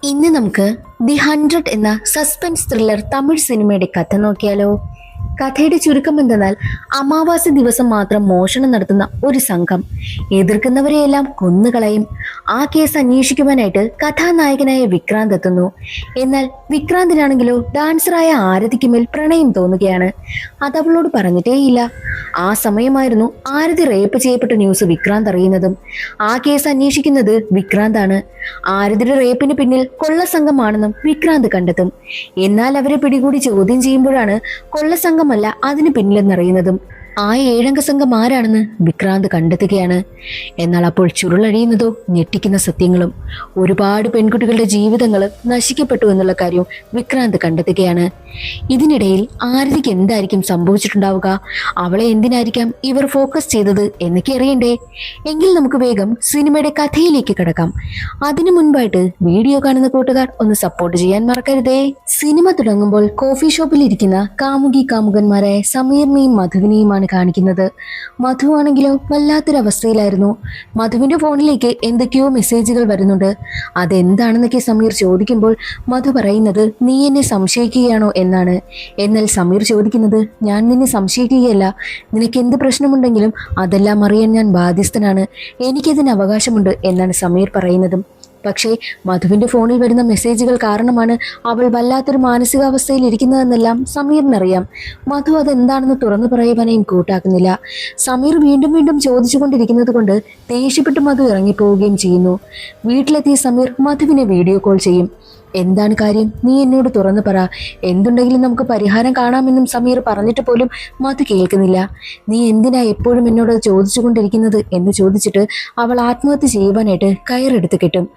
ഇന്ന് നമുക്ക് ദി 100 എന്ന സസ്പെൻസ് ത്രില്ലർ തമിഴ് സിനിമയുടെ കഥ നോക്കിയാലോ. കഥയുടെ ചുരുക്കം എന്തെന്നാൽ, അമാവാസി ദിവസം മാത്രം മോഷണം നടത്തുന്ന ഒരു സംഘം എതിർക്കുന്നവരെയെല്ലാം കൊന്നുകളയും. ആ കേസ് അന്വേഷിക്കുവാനായിട്ട് കഥാനായകനായ വിക്രാന്ത് എത്തുന്നു. എന്നാൽ വിക്രാന്തിനാണെങ്കിലോ ഡാൻസറായ ആരതിക്ക് മേൽ പ്രണയം തോന്നുകയാണ്. അത് അവളോട് പറഞ്ഞിട്ടേയില്ല. ആ സമയമായിരുന്നു ആരതി റേപ്പ് ചെയ്യപ്പെട്ട ന്യൂസ് വിക്രാന്ത് അറിയുന്നതും. ആ കേസ് അന്വേഷിക്കുന്നത് വിക്രാന്താണ്. ആരതിയുടെ റേപ്പിന് പിന്നിൽ കൊള്ളസംഘമാണെന്നും വിക്രാന്ത് കണ്ടെത്തും. എന്നാൽ അവരെ പിടികൂടി ചോദ്യം ചെയ്യുമ്പോഴാണ് കൊള്ളസംഘമല്ല അതിന് പിന്നിലെന്നറിയുന്നതും. ആ 7 അംഗ സംഘം ആരാണെന്ന് വിക്രാന്ത് കണ്ടെത്തുകയാണ്. എന്നാൽ അപ്പോൾ ചുരുളഴിയുന്നതോ ഞെട്ടിക്കുന്ന സത്യങ്ങളും. ഒരുപാട് പെൺകുട്ടികളുടെ ജീവിതങ്ങൾ നശിക്കപ്പെട്ടു എന്നുള്ള കാര്യവും വിക്രാന്ത് കണ്ടെത്തുകയാണ്. ഇതിനിടയിൽ ആരതിക്ക് എന്തായിരിക്കും സംഭവിച്ചിട്ടുണ്ടാവുക, അവളെ എന്തിനായിരിക്കാം ഇവർ ഫോക്കസ് ചെയ്തത് എന്നൊക്കെ അറിയണ്ടേ. എങ്കിൽ നമുക്ക് വേഗം സിനിമയുടെ കഥയിലേക്ക് കിടക്കാം. അതിനു മുൻപായിട്ട് വീഡിയോ കാണുന്ന കൂട്ടുകാർ ഒന്ന് സപ്പോർട്ട് ചെയ്യാൻ മറക്കരുതേ. സിനിമ തുടങ്ങുമ്പോൾ കോഫി ഷോപ്പിൽ ഇരിക്കുന്ന കാമുകന്മാരായ സമീറിനെയും മധുവിനെയുമാണ് കാണിക്കുന്നത്. മധു ആണെങ്കിലോ വല്ലാത്തൊരവസ്ഥയിലായിരുന്നു. മധുവിന്റെ ഫോണിലേക്ക് എന്തൊക്കെയോ മെസ്സേജുകൾ വരുന്നുണ്ട്. അതെന്താണെന്നൊക്കെ സമീർ ചോദിക്കുമ്പോൾ മധു പറയുന്നത് നീ എന്നെ സംശയിക്കുകയാണോ എന്നാണ്. എന്നാൽ സമീർ ചോദിക്കുന്നത് ഞാൻ നിന്നെ സംശയിക്കുകയല്ല, നിനക്ക് എന്ത് പ്രശ്നമുണ്ടെങ്കിലും അതെല്ലാം അറിയാൻ ഞാൻ ബാധ്യസ്ഥനാണ്, എനിക്കതിന് അവകാശമുണ്ട് എന്നാണ് സമീർ പറയുന്നതും. പക്ഷേ മധുവിന്റെ ഫോണിൽ വരുന്ന മെസ്സേജുകൾ കാരണമാണ് അവൾ വല്ലാത്തൊരു മാനസികാവസ്ഥയിൽ ഇരിക്കുന്നതെന്നെല്ലാം സമീറിനറിയാം. മധു അതെന്താണെന്ന് തുറന്നു പറയുവാനേയും കൂട്ടാക്കുന്നില്ല. സമീർ വീണ്ടും വീണ്ടും ചോദിച്ചുകൊണ്ടിരിക്കുന്നത് കൊണ്ട് ദേഷ്യപ്പെട്ട് മധു ഇറങ്ങിപ്പോവുകയും ചെയ്യുന്നു. വീട്ടിലെത്തിയ സമീർ മധുവിനെ വീഡിയോ കോൾ ചെയ്യും. എന്താണ് കാര്യം, നീ എന്നോട് തുറന്നു പറ, എന്തുണ്ടെങ്കിലും നമുക്ക് പരിഹാരം കാണാമെന്നും സമീർ പറഞ്ഞിട്ട് പോലും മധു കേൾക്കുന്നില്ല. നീ എന്തിനാ എപ്പോഴും എന്നോട് ചോദിച്ചുകൊണ്ടിരിക്കുന്നത് എന്ന് ചോദിച്ചിട്ട് അവൾ ആത്മഹത്യ ചെയ്യുവാനായിട്ട് കയറെടുത്ത് കിട്ടും.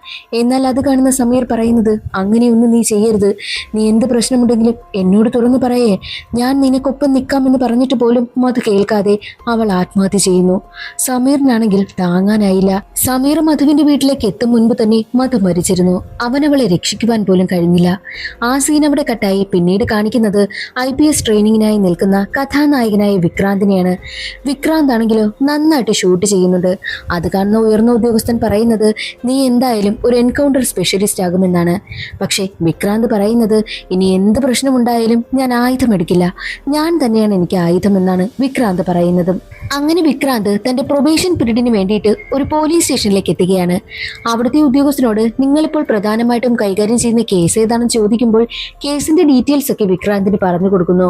എന്നാൽ അത് കാണുന്ന സമീർ പറയുന്നത് അങ്ങനെയൊന്നും നീ ചെയ്യരുത്, നീ എന്ത് പ്രശ്നമുണ്ടെങ്കിലും എന്നോട് തുറന്നു പറയേ, ഞാൻ നിനക്കൊപ്പം നിൽക്കാമെന്ന് പറഞ്ഞിട്ട് പോലും മധു കേൾക്കാതെ അവൾ ആത്മഹത്യ ചെയ്യുന്നു. സമീറിനാണെങ്കിൽ താങ്ങാനായില്ല. സമീർ മധുവിന്റെ വീട്ടിലേക്ക് എത്തും മുൻപ് തന്നെ മധു മരിച്ചിരുന്നു. അവൻ അവളെ രക്ഷിക്കുവാൻ പോലും കഴിഞ്ഞില്ല. ആ സീൻ അവിടെ കട്ടായി. പിന്നീട് കാണിക്കുന്നത് IPS ട്രെയിനിങ്ങിനായി നിൽക്കുന്ന കഥാനായകനായ വിക്രാന്തിനെയാണ്. വിക്രാന്ത് ആണെങ്കിലോ നന്നായിട്ട് ഷൂട്ട് ചെയ്യുന്നുണ്ട്. അത് കാണുന്ന ഉയർന്ന ഉദ്യോഗസ്ഥൻ പറയുന്നത് നീ എന്തായാലും ഒരു എൻകൗണ്ടർ സ്പെഷ്യലിസ്റ്റ് ആകുമെന്നാണ്. പക്ഷേ വിക്രാന്ത് പറയുന്നത് ഇനി എന്ത് പ്രശ്നമുണ്ടായാലും ഞാൻ ആയുധം എടുക്കില്ല, ഞാൻ തന്നെയാണ് എനിക്ക് ആയുധം എന്നാണ് വിക്രാന്ത് പറയുന്നതും. അങ്ങനെ വിക്രാന്ത് തന്റെ പ്രൊബേഷൻ പീരീഡിന് വേണ്ടിയിട്ട് ഒരു പോലീസ് സ്റ്റേഷനിലേക്ക് എത്തുകയാണ്. അവിടുത്തെ ഉദ്യോഗസ്ഥനോട് നിങ്ങളിപ്പോൾ പ്രധാനമായിട്ടും കൈകാര്യം ചെയ്യുന്ന കേസ് ഏതാണെന്ന് ചോദിക്കുമ്പോൾ കേസിന്റെ ഡീറ്റെയിൽസ് ഒക്കെ വിക്രാന്തിന് പറഞ്ഞു കൊടുക്കുന്നു.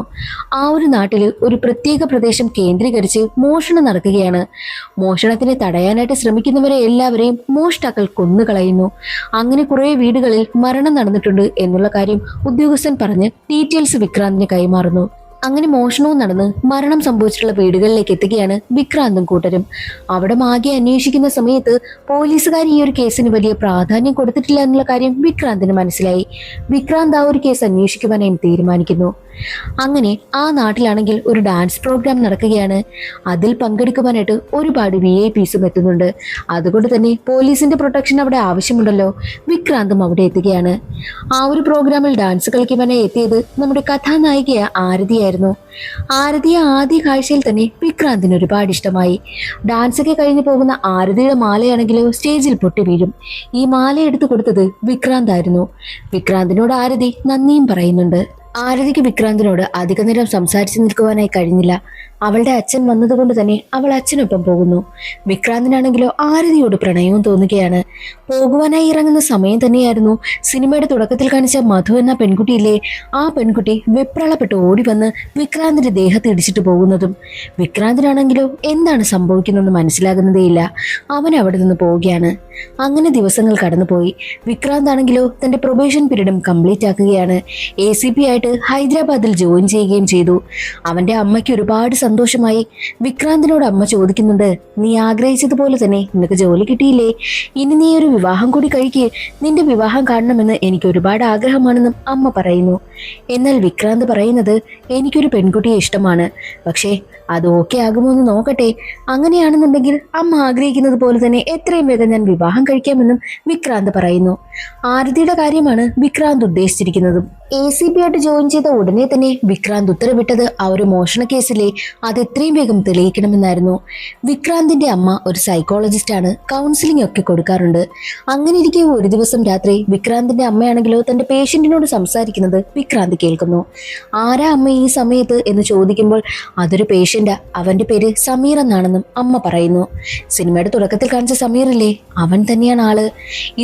ആ ഒരു നാട്ടില് ഒരു പ്രത്യേക പ്രദേശം കേന്ദ്രീകരിച്ച് മോഷണം നടക്കുകയാണ്. മോഷണത്തിനെ തടയാനായിട്ട് ശ്രമിക്കുന്നവരെ എല്ലാവരെയും മോഷ്ടാക്കൾ കൊന്നുകളയുന്നു. അങ്ങനെ കുറെ വീടുകളിൽ മരണം നടന്നിട്ടുണ്ട് എന്നുള്ള കാര്യം ഉദ്യോഗസ്ഥൻ പറഞ്ഞ് ഡീറ്റെയിൽസ് വിക്രാന്തിന് കൈമാറുന്നു. അങ്ങനെ മോഷണവും നടന്ന് മരണം സംഭവിച്ചിട്ടുള്ള വീടുകളിലേക്ക് എത്തുകയാണ് വിക്രാന്തും കൂട്ടരും. അവിടെ ആകെ അന്വേഷിക്കുന്ന സമയത്ത് പോലീസുകാർ ഈ ഒരു കേസിന് വലിയ പ്രാധാന്യം കൊടുത്തിട്ടില്ല എന്നുള്ള കാര്യം വിക്രാന്തിന് മനസ്സിലായി. വിക്രാന്ത് ആ ഒരു കേസ് അന്വേഷിക്കുവാനായി തീരുമാനിക്കുന്നു. അങ്ങനെ ആ നാട്ടിലാണെങ്കിൽ ഒരു ഡാൻസ് പ്രോഗ്രാം നടക്കുകയാണ്. അതിൽ പങ്കെടുക്കുവാനായിട്ട് ഒരുപാട് VIPസും എത്തുന്നുണ്ട്. അതുകൊണ്ട് തന്നെ പോലീസിന്റെ പ്രൊട്ടക്ഷൻ അവിടെ ആവശ്യമുണ്ടല്ലോ. വിക്രാന്തും അവിടെ എത്തുകയാണ്. ആ ഒരു പ്രോഗ്രാമിൽ ഡാൻസ് കളിക്കുവാനായി എത്തിയത് നമ്മുടെ കഥാനായികയായ ആരതിയായിരുന്നു. ആരതിയെ ആദ്യ കാഴ്ചയിൽ തന്നെ വിക്രാന്തിന് ഒരുപാട് ഇഷ്ടമായി. ഡാൻസ് ഒക്കെ കഴിഞ്ഞു പോകുന്ന ആരതിയുടെ മാലയാണെങ്കിലോ സ്റ്റേജിൽ പൊട്ടി വീഴും. ഈ മാല എടുത്തു കൊടുത്തത് വിക്രാന്തായിരുന്നു. വിക്രാന്തിനോട് ആരതി നന്ദിയും പറയുന്നുണ്ട്. ആരതിക്ക് വിക്രാന്തിനോട് അധിക നേരം സംസാരിച്ചു നിൽക്കുവാനായി കഴിഞ്ഞില്ല. അവളുടെ അച്ഛൻ വന്നതുകൊണ്ട് തന്നെ അവൾ അച്ഛനൊപ്പം പോകുന്നു. വിക്രാന്തിനാണെങ്കിലോ ആരതിയോട് പ്രണയവും തോന്നുകയാണ്. പോകുവാനായി ഇറങ്ങുന്ന സമയം തന്നെയായിരുന്നു സിനിമയുടെ തുടക്കത്തിൽ കാണിച്ച മധു എന്ന പെൺകുട്ടിയില്ലേ, ആ പെൺകുട്ടി വെപ്രളപ്പെട്ട് ഓടി വന്ന് വിക്രാന്തിന്റെ ദേഹത്ത് ഇടിച്ചിട്ട് പോകുന്നതും. വിക്രാന്തിനാണെങ്കിലോ എന്താണ് സംഭവിക്കുന്നതെന്ന് മനസ്സിലാകുന്നതേയില്ല. അവൻ അവിടെ നിന്ന് പോവുകയാണ്. അങ്ങനെ ദിവസങ്ങൾ കടന്നുപോയി. വിക്രാന്ത് ആണെങ്കിലോ തന്റെ പ്രൊബേഷൻ പീരീഡും കംപ്ലീറ്റ് ആക്കുകയാണ്. ACP ആയിട്ട് ഹൈദരാബാദിൽ ജോയിൻ ചെയ്യുകയും ചെയ്തു. അവന്റെ അമ്മയ്ക്ക് ഒരുപാട് സന്തോഷമായി. വിക്രാന്തിനോട് അമ്മ ചോദിക്കുന്നുണ്ട്, നീ ആഗ്രഹിച്ചതുപോലെ തന്നെ നിനക്ക് ജോലി കിട്ടിയില്ലേ, ഇനി നീ ഒരു വിവാഹം കൂടി കഴിക്കേ, നിന്റെ വിവാഹം കാണണമെന്ന് എനിക്ക് ഒരുപാട് ആഗ്രഹമാണെന്നും അമ്മ പറയുന്നു. എന്നാൽ വിക്രാന്ത് പറയുന്നത് എനിക്കൊരു പെൺകുട്ടിയെ ഇഷ്ടമാണ്, പക്ഷേ അത് ഓക്കെ ആകുമോ എന്ന് നോക്കട്ടെ. അങ്ങനെയാണെന്നുണ്ടെങ്കിൽ അമ്മ ആഗ്രഹിക്കുന്നത് പോലെ തന്നെ എത്രയും വേഗം ഞാൻ വിവാഹം കഴിക്കാമെന്നും വിക്രാന്ത് പറയുന്നു. ആരതിയുടെ കാര്യമാണ് വിക്രാന്ത് ഉദ്ദേശിച്ചിരിക്കുന്നതും. ACP ആയിട്ട് ജോയിൻ ചെയ്ത ഉടനെ തന്നെ വിക്രാന്ത് ഉത്തരവിട്ടത് ആ ഒരു മോഷണ കേസിലെ അത് എത്രയും വേഗം തെളിയിക്കണമെന്നായിരുന്നു. വിക്രാന്തിന്റെ അമ്മ ഒരു സൈക്കോളജിസ്റ്റ് ആണ്, കൗൺസിലിംഗ് ഒക്കെ കൊടുക്കാറുണ്ട്. അങ്ങനെ ഇരിക്കെ ഒരു ദിവസം രാത്രി വിക്രാന്തിന്റെ അമ്മയാണെങ്കിലോ തന്റെ പേഷ്യന്റിനോട് സംസാരിക്കുന്നത് വിക്രാന്ത് കേൾക്കുന്നു. ആരാ അമ്മ ഈ സമയത്ത് എന്ന് ചോദിക്കുമ്പോൾ അതൊരു പേഷ്യന്റാ, അവന്റെ പേര് സമീർ എന്നാണെന്നും അമ്മ പറയുന്നു. സിനിമയുടെ തുടക്കത്തിൽ കാണിച്ച സമീറില്ലേ, അവൻ തന്നെയാണ് ആള്.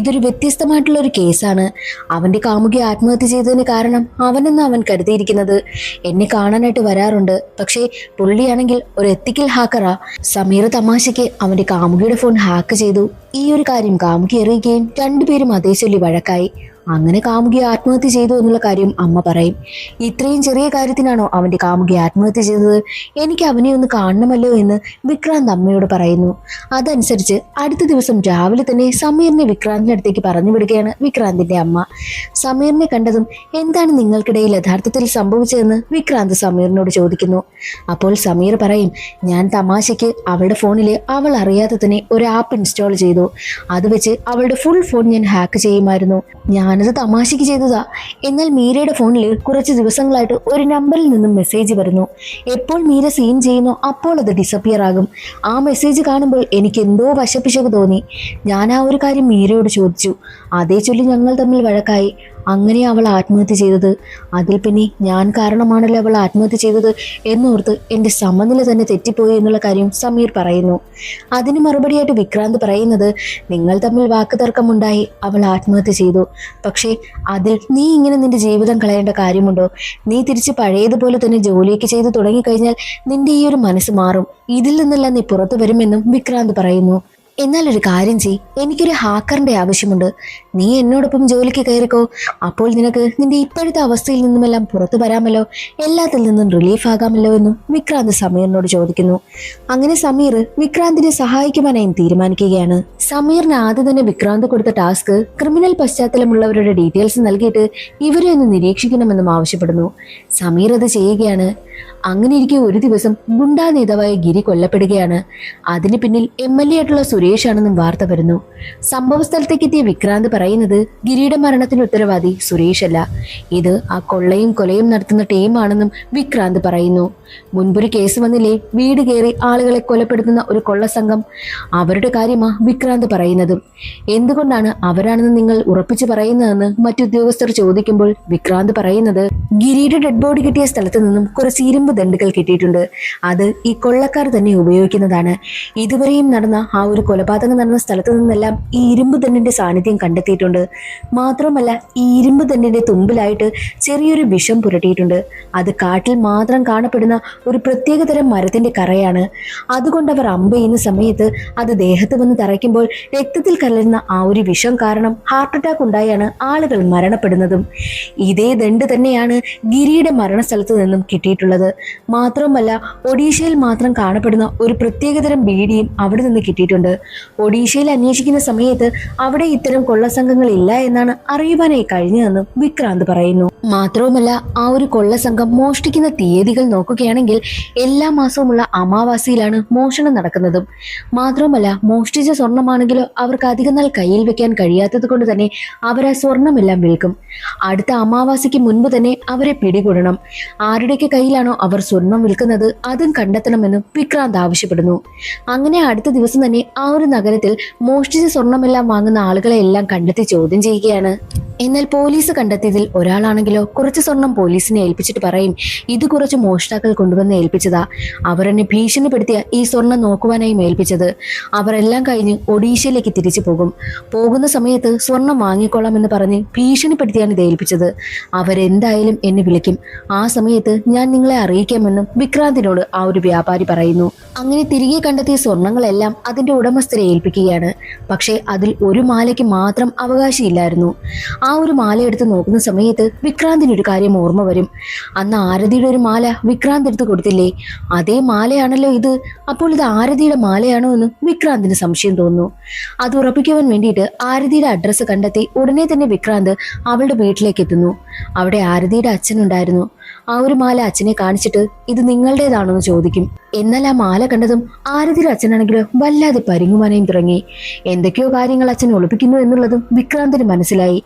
ഇതൊരു വ്യത്യസ്തമായിട്ടുള്ള ഒരു കേസാണ്. അവന്റെ കാമുകി ആത്മഹത്യ ചെയ്തതിന് കാരണം അവനെന്ന് അവൻ കരുതിയിരിക്കുന്നത്. എന്നെ കാണാനായിട്ട് വരാറുണ്ട്, പക്ഷേ പുള്ളിയാണെങ്കിൽ ഒരു എത്തിക്കൽ ഹാക്കറാ. സമീർ തമാശയ്ക്ക് അവന്റെ കാമുകിയുടെ ഫോൺ ഹാക്ക് ചെയ്തു. ഈ ഒരു കാര്യം കാമുകി അറിയുകയും രണ്ടുപേരും അതേ ചൊല്ലി വഴക്കായി. അങ്ങനെ കാമുകി ആത്മഹത്യ ചെയ്തു എന്നുള്ള കാര്യം അമ്മ പറയും. ഇത്രയും ചെറിയ കാര്യത്തിനാണോ അവന്റെ കാമുകി ആത്മഹത്യ ചെയ്തത്? എനിക്ക് അവനെ ഒന്ന് കാണണമല്ലോ എന്ന് വിക്രാന്ത് അമ്മയോട് പറയുന്നു. അതനുസരിച്ച് അടുത്ത ദിവസം രാവിലെ തന്നെ സമീറിനെ വിക്രാന്തിന്റെ അടുത്തേക്ക് പറഞ്ഞു വിടുകയാണ് വിക്രാന്തിന്റെ അമ്മ. സമീറിനെ കണ്ടതും എന്താണ് നിങ്ങൾക്കിടയിൽ യഥാർത്ഥത്തിൽ സംഭവിച്ചതെന്ന് വിക്രാന്ത് സമീറിനോട് ചോദിക്കുന്നു. അപ്പോൾ സമീർ പറയും, ഞാൻ തമാശയ്ക്ക് അവളുടെ ഫോണിൽ അവൾ അറിയാതെ തന്നെ ഒരു ആപ്പ് ഇൻസ്റ്റാൾ ചെയ്തു. അത് വെച്ച് അവളുടെ ഫുൾ ഫോൺ ഞാൻ ഹാക്ക് ചെയ്യുമായിരുന്നു. ഞാനത് തമാശയ്ക്ക് ചെയ്തതാ. എന്നാൽ മീരയുടെ ഫോണിൽ കുറച്ച് ദിവസങ്ങളായിട്ട് ഒരു നമ്പറിൽ നിന്നും മെസ്സേജ് വരുന്നു. എപ്പോൾ മീര സീൻ ചെയ്യുന്നോ അപ്പോൾ അത് ഡിസപ്പിയർ ആകും. ആ മെസ്സേജ് കാണുമ്പോൾ എനിക്ക് എന്തോ വശപ്പിശക് തോന്നി. ഞാൻ ആ ഒരു കാര്യം മീരയോട് ചോദിച്ചു. അതേ ചൊല്ലി ഞങ്ങൾ തമ്മിൽ വഴക്കായി. അങ്ങനെ അവൾ ആത്മഹത്യ ചെയ്തത്. അതിൽ പിന്നെ ഞാൻ കാരണമാണല്ലോ അവൾ ആത്മഹത്യ ചെയ്തത് എന്നോർത്ത് എൻ്റെ സമനില തന്നെ തെറ്റിപ്പോയി എന്നുള്ള കാര്യം സമീർ പറയുന്നു. അതിന് മറുപടിയായിട്ട് വിക്രാന്ത് പറയുന്നത്, നിങ്ങൾ തമ്മിൽ വാക്കുതർക്കമുണ്ടായി, അവൾ ആത്മഹത്യ ചെയ്തു. പക്ഷേ അതിൽ നീ ഇങ്ങനെ നിന്റെ ജീവിതം കളയേണ്ട കാര്യമുണ്ടോ? നീ തിരിച്ച് പഴയതുപോലെ തന്നെ ജോലിയൊക്കെ ചെയ്ത് തുടങ്ങിക്കഴിഞ്ഞാൽ നിന്റെ ഈ ഒരു മനസ്സ് മാറും. ഇതിൽ നിന്നെല്ലാം നീ പുറത്തു വരുമെന്നും വിക്രാന്ത് പറയുന്നു. എന്നാൽ ഒരു കാര്യം ചെയ്, എനിക്കൊരു ഹാക്കറിന്റെ ആവശ്യമുണ്ട്. നീ എന്നോടൊപ്പം ജോലിക്ക് കയറിക്കോ. അപ്പോൾ നിനക്ക് നിന്റെ ഇപ്പോഴത്തെ അവസ്ഥയിൽ നിന്നുമെല്ലാം പുറത്തു വരാമല്ലോ, എല്ലാത്തിൽ നിന്നും റിലീഫ് ആകാമല്ലോ എന്നും വിക്രാന്ത് സമീറിനോട് ചോദിക്കുന്നു. അങ്ങനെ സമീർ വിക്രാന്തിനെ സഹായിക്കുവാനായും തീരുമാനിക്കുകയാണ്. സമീറിന് ആദ്യം തന്നെ വിക്രാന്ത് കൊടുത്ത ടാസ്ക് ക്രിമിനൽ പശ്ചാത്തലമുള്ളവരുടെ ഡീറ്റെയിൽസ് നൽകിയിട്ട് ഇവരെ ഒന്ന് നിരീക്ഷിക്കണമെന്നും ആവശ്യപ്പെടുന്നു. സമീർ അത് ചെയ്യുകയാണ്. അങ്ങനെ ഇരിക്കെ ഒരു ദിവസം ഗുണ്ടാ നേതാവായ ഗിരി കൊല്ലപ്പെടുകയാണ്. അതിന് പിന്നിൽ MLA ആയിട്ടുള്ള സുരേഷ് ആണെന്നും വാർത്ത വരുന്നു. സംഭവ സ്ഥലത്തേക്ക് എത്തിയ വിക്രാന്ത് പറയുന്നത് ഗിരിയുടെ മരണത്തിന് ഉത്തരവാദി സുരേഷ് അല്ല, ഇത് ആ കൊള്ളയും കൊലയും നടത്തുന്ന ടീമാണെന്നും വിക്രാന്ത് പറയുന്നു. മുൻപൊരു കേസ് വന്നില്ലേ, വീട് കയറി ആളുകളെ കൊലപ്പെടുത്തുന്ന ഒരു കൊള്ളസംഘം, അവരുടെ കാര്യമാ വിക്രാന്ത് പറയുന്നതും. എന്തുകൊണ്ടാണ് അവരാണെന്ന് നിങ്ങൾ ഉറപ്പിച്ചു പറയുന്നതെന്ന് മറ്റുദ്യോഗസ്ഥർ ചോദിക്കുമ്പോൾ വിക്രാന്ത് പറയുന്നത്, ഗിരിയുടെ ഡെഡ് ബോഡി കിട്ടിയ സ്ഥലത്ത് നിന്നും കുറച്ച് ഇരുമ്പ് ദണ്ടുകൾ കിട്ടിയിട്ടുണ്ട്. അത് ഈ കൊള്ളക്കാർ തന്നെ ഉപയോഗിക്കുന്നതാണ്. ഇതുവരെയും നടന്ന ആ ഒരു കൊലപാതകം നടന്ന സ്ഥലത്ത് നിന്നെല്ലാം ഈ ഇരുമ്പ് ദണ്ടിന്റെ സാന്നിധ്യം കണ്ടെത്തിയിട്ടുണ്ട്. മാത്രമല്ല ഈ ഇരുമ്പ് ദണ്ടിന്റെ തുമ്പിലായിട്ട് ചെറിയൊരു വിഷം പുരട്ടിയിട്ടുണ്ട്. അത് കാട്ടിൽ മാത്രം കാണപ്പെടുന്ന ഒരു പ്രത്യേകതരം മരത്തിന്റെ കറയാണ്. അതുകൊണ്ട് അവർ അമ്പ ചെയ്യുന്ന സമയത്ത് അത് ദേഹത്ത് വന്ന് തറയ്ക്കുമ്പോൾ രക്തത്തിൽ കലരുന്ന ആ ഒരു വിഷം കാരണം ഹാർട്ട് അറ്റാക്ക് ഉണ്ടായാണ് ആളുകൾ മരണപ്പെടുന്നതും. ഇതേ ദണ്ട് തന്നെയാണ് ഗിരിയുടെ മരണസ്ഥലത്ത് നിന്നും കിട്ടിയിട്ടുള്ളത്. മാത്രമല്ല ഒഡീഷയിൽ മാത്രം കാണപ്പെടുന്ന ഒരു പ്രത്യേകതരം ബീഡിയും അവിടെ നിന്ന് കിട്ടിയിട്ടുണ്ട്. ഒഡീഷയിൽ അന്വേഷിക്കുന്ന സമയത്ത് അവിടെ ഇത്തരം കൊള്ളസംഘങ്ങൾ ഇല്ല എന്നാണ് അറിയുവാനായി കഴിഞ്ഞതെന്നും വിക്രാന്ത് പറയുന്നു. മാത്രവുമല്ല ആ ഒരു കൊള്ളസംഘം മോഷ്ടിക്കുന്ന തീയതികൾ നോക്കുകയാണെങ്കിൽ എല്ലാ മാസവുമുള്ള അമാവാസിയിലാണ് മോഷണം നടക്കുന്നതും. മാത്രവുമല്ല മോഷ്ടിച്ച സ്വർണമാണെങ്കിലോ അവർക്ക് അധികം നാൾ കയ്യിൽ വെക്കാൻ കഴിയാത്തത് കൊണ്ട് തന്നെ അവർ ആ സ്വർണമെല്ലാം വിൽക്കും. അടുത്ത അമാവാസിക്ക് മുൻപ് തന്നെ അവരെ പിടികൂടണം. ആരുടെയൊക്കെ കയ്യിലാണോ അവർ സ്വർണം വിൽക്കുന്നത് അതും കണ്ടെത്തണമെന്നും വിക്രാന്ത് ആവശ്യപ്പെടുന്നു. അങ്ങനെ അടുത്ത ദിവസം തന്നെ ആ ഒരു നഗരത്തിൽ മോഷ്ടിച്ച സ്വർണമെല്ലാം വാങ്ങുന്ന ആളുകളെ എല്ലാം കണ്ടെത്തി ചോദ്യം ചെയ്യുകയാണ്. എന്നാൽ പോലീസ് കണ്ടെത്തിയതിൽ ഒരാളാണെങ്കിലോ കുറച്ച് സ്വർണം പോലീസിനെ ഏൽപ്പിച്ചിട്ട് പറയും, ഇത് കുറച്ച് മോഷ്ടാക്കൾ കൊണ്ടുവന്ന് ഏൽപ്പിച്ചതാ, അവർ എന്നെ ഭീഷണിപ്പെടുത്തിയ ഈ സ്വർണം നോക്കുവാനായി ഏൽപ്പിച്ചത്. അവരെല്ലാം കഴിഞ്ഞ് ഒഡീഷയിലേക്ക് തിരിച്ചു പോകുന്ന സമയത്ത് സ്വർണം വാങ്ങിക്കൊള്ളാം എന്ന് പറഞ്ഞ് ഭീഷണിപ്പെടുത്തിയാണ് ഇത് ഏൽപ്പിച്ചത്. അവരെന്തായാലും എന്നെ വിളിക്കും, ആ സമയത്ത് ഞാൻ നിങ്ങളെ അറിയിക്കാമെന്നും വിക്രാന്തിനോട് ആ ഒരു വ്യാപാരി പറയുന്നു. അങ്ങനെ തിരികെ കണ്ടെത്തിയ സ്വർണങ്ങളെല്ലാം അതിന്റെ ഉടമസ്ഥരെ ഏൽപ്പിക്കുകയാണ്. പക്ഷേ അതിൽ ഒരു മാലയ്ക്ക് മാത്രം അവകാശമില്ലായിരുന്നു. ആ ഒരു മാല എടുത്ത് നോക്കുന്ന സമയത്ത് വിക്രാന്തിനൊരു കാര്യം ഓർമ്മ വരും. അന്ന് ആരതിയുടെ ഒരു മാല വിക്രാന്ത് എടുത്ത് കൊടുത്തില്ലേ, അതേ മാലയാണല്ലോ ഇത്. അപ്പോൾ ഇത് ആരതിയുടെ മാലയാണോ എന്ന് വിക്രാന്തിന് സംശയം തോന്നുന്നു. അത് ഉറപ്പിക്കുവാൻ വേണ്ടിയിട്ട് ആരതിയുടെ അഡ്രസ്സ് കണ്ടെത്തി ഉടനെ തന്നെ വിക്രാന്ത് അവളുടെ വീട്ടിലേക്ക് എത്തുന്നു. അവിടെ ആരതിയുടെ അച്ഛനുണ്ടായിരുന്നു. ആ ഒരു മാല അച്ഛനെ കാണിച്ചിട്ട് ഇത് നിങ്ങളുടേതാണോ എന്ന് ചോദിക്കും. എന്നാൽ ആ മാല കണ്ടതും ആരതിയുടെ അച്ഛനാണെങ്കിലോ വല്ലാതെ പരിങ്ങുമാനയും തുടങ്ങി. എന്തൊക്കെയോ കാര്യങ്ങൾ അച്ഛൻ ഒളിപ്പിക്കുന്നു എന്നുള്ളതും വിക്രാന്തിന് മനസ്സിലായി.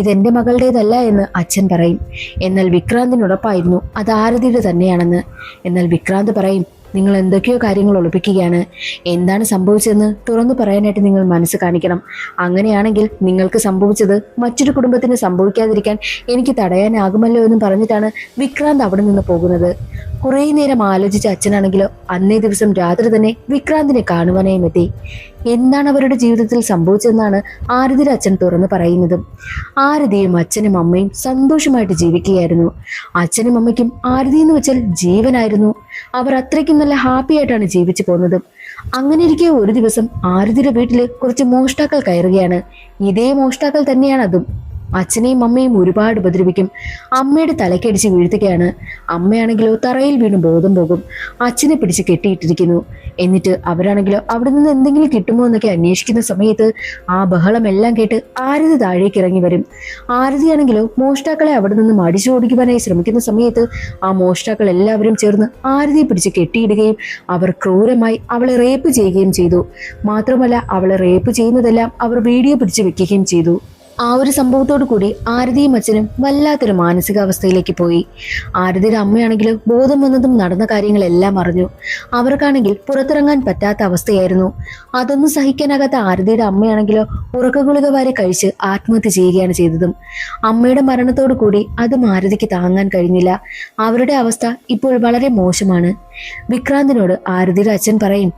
ഇതെന്റെ മകളുടേതല്ല എന്ന് അച്ഛൻ പറയും. എന്നാൽ വിക്രാന്തിന് ഉറപ്പായിരുന്നു അത് ആരതിയുടെ തന്നെയാണെന്ന്. എന്നാൽ വിക്രാന്ത് പറയും, നിങ്ങൾ എന്തൊക്കെയോ കാര്യങ്ങൾ ഒളിപ്പിക്കുകയാണ്. എന്താണ് സംഭവിച്ചതെന്ന് തുറന്നു പറയാനായിട്ട് നിങ്ങൾ മനസ്സ് കാണിക്കണം. അങ്ങനെയാണെങ്കിൽ നിങ്ങൾക്ക് സംഭവിച്ചത് മറ്റൊരു കുടുംബത്തിന് സംഭവിക്കാതിരിക്കാൻ എനിക്ക് തടയാനാകുമല്ലോ എന്നും പറഞ്ഞിട്ടാണ് വിക്രാന്ത് അവിടെ നിന്ന് പോകുന്നത്. കുറേ നേരം ആലോചിച്ച അച്ഛനാണെങ്കിലോ അന്നേ ദിവസം രാത്രി തന്നെ വിക്രാന്തിനെ കാണുവാനായും എത്തി. എന്താണ് അവരുടെ ജീവിതത്തിൽ സംഭവിച്ചതെന്നാണ് ആരതിയുടെ അച്ഛൻ തുറന്നു പറയുന്നത്. ആരതിയും അച്ഛനും അമ്മയും സന്തോഷമായിട്ട് ജീവിക്കുകയായിരുന്നു. അച്ഛനും അമ്മയ്ക്കും ആരതി എന്ന് വെച്ചാൽ ജീവനായിരുന്നു. അവർ അത്രയ്ക്കും നല്ല ഹാപ്പി ആയിട്ടാണ് ജീവിച്ചു പോകുന്നത്. അങ്ങനെ ഇരിക്കെ ഒരു ദിവസം ആരതിയുടെ വീട്ടില് കുറച്ച് മോഷ്ടാക്കൾ കയറുകയാണ്. ഇതേ മോഷ്ടാക്കൾ തന്നെയാണ് അതും. അച്ഛനെയും അമ്മയും ഒരുപാട് ഉപദ്രവിക്കും. അമ്മയുടെ തലക്കടിച്ച് വീഴ്ത്തുകയാണ്. അമ്മയാണെങ്കിലോ തറയിൽ വീണ് ബോധം പോകും. അച്ഛനെ പിടിച്ച് കെട്ടിയിട്ടിരിക്കുന്നു. എന്നിട്ട് അവരാണെങ്കിലോ അവിടെ നിന്ന് എന്തെങ്കിലും കിട്ടുമോ എന്നൊക്കെ അന്വേഷിക്കുന്ന സമയത്ത് ആ ബഹളമെല്ലാം കേട്ട് ആരതി താഴേക്ക് ഇറങ്ങി വരും. ആരതിയാണെങ്കിലോ മോഷ്ടാക്കളെ അവിടെ നിന്ന് അടിച്ചു ഓടിക്കുവാനായി ശ്രമിക്കുന്ന സമയത്ത് ആ മോഷ്ടാക്കൾ എല്ലാവരും ചേർന്ന് ആരതിയെ പിടിച്ച് കെട്ടിയിടുകയും അവർ ക്രൂരമായി അവളെ റേപ്പ് ചെയ്യുകയും ചെയ്തു. മാത്രമല്ല അവളെ റേപ്പ് ചെയ്യുന്നതെല്ലാം അവർ വീഡിയോ പിടിച്ച് വെക്കുകയും ചെയ്തു. ആ ഒരു സംഭവത്തോടു കൂടി ആരതിയും അച്ഛനും വല്ലാത്തൊരു മാനസികാവസ്ഥയിലേക്ക് പോയി. ആരതിയുടെ അമ്മയാണെങ്കിലും ബോധം വന്നതും നടന്ന കാര്യങ്ങളെല്ലാം അറിഞ്ഞു. അവർക്കാണെങ്കിൽ പുറത്തിറങ്ങാൻ പറ്റാത്ത അവസ്ഥയായിരുന്നു. അതൊന്നും സഹിക്കാനാകാത്ത ആരതിയുടെ അമ്മയാണെങ്കിലോ ഉറക്കഗുളിക വരെ കഴിച്ച് ആത്മഹത്യ ചെയ്യുകയാണ് ചെയ്തതും. അമ്മയുടെ മരണത്തോടു കൂടി അതും ആരതിക്ക് താങ്ങാൻ കഴിഞ്ഞില്ല. അവരുടെ അവസ്ഥ ഇപ്പോൾ വളരെ മോശമാണ്. വിക്രാന്തിനോട് ആരതിയുടെ അച്ഛൻ പറയും,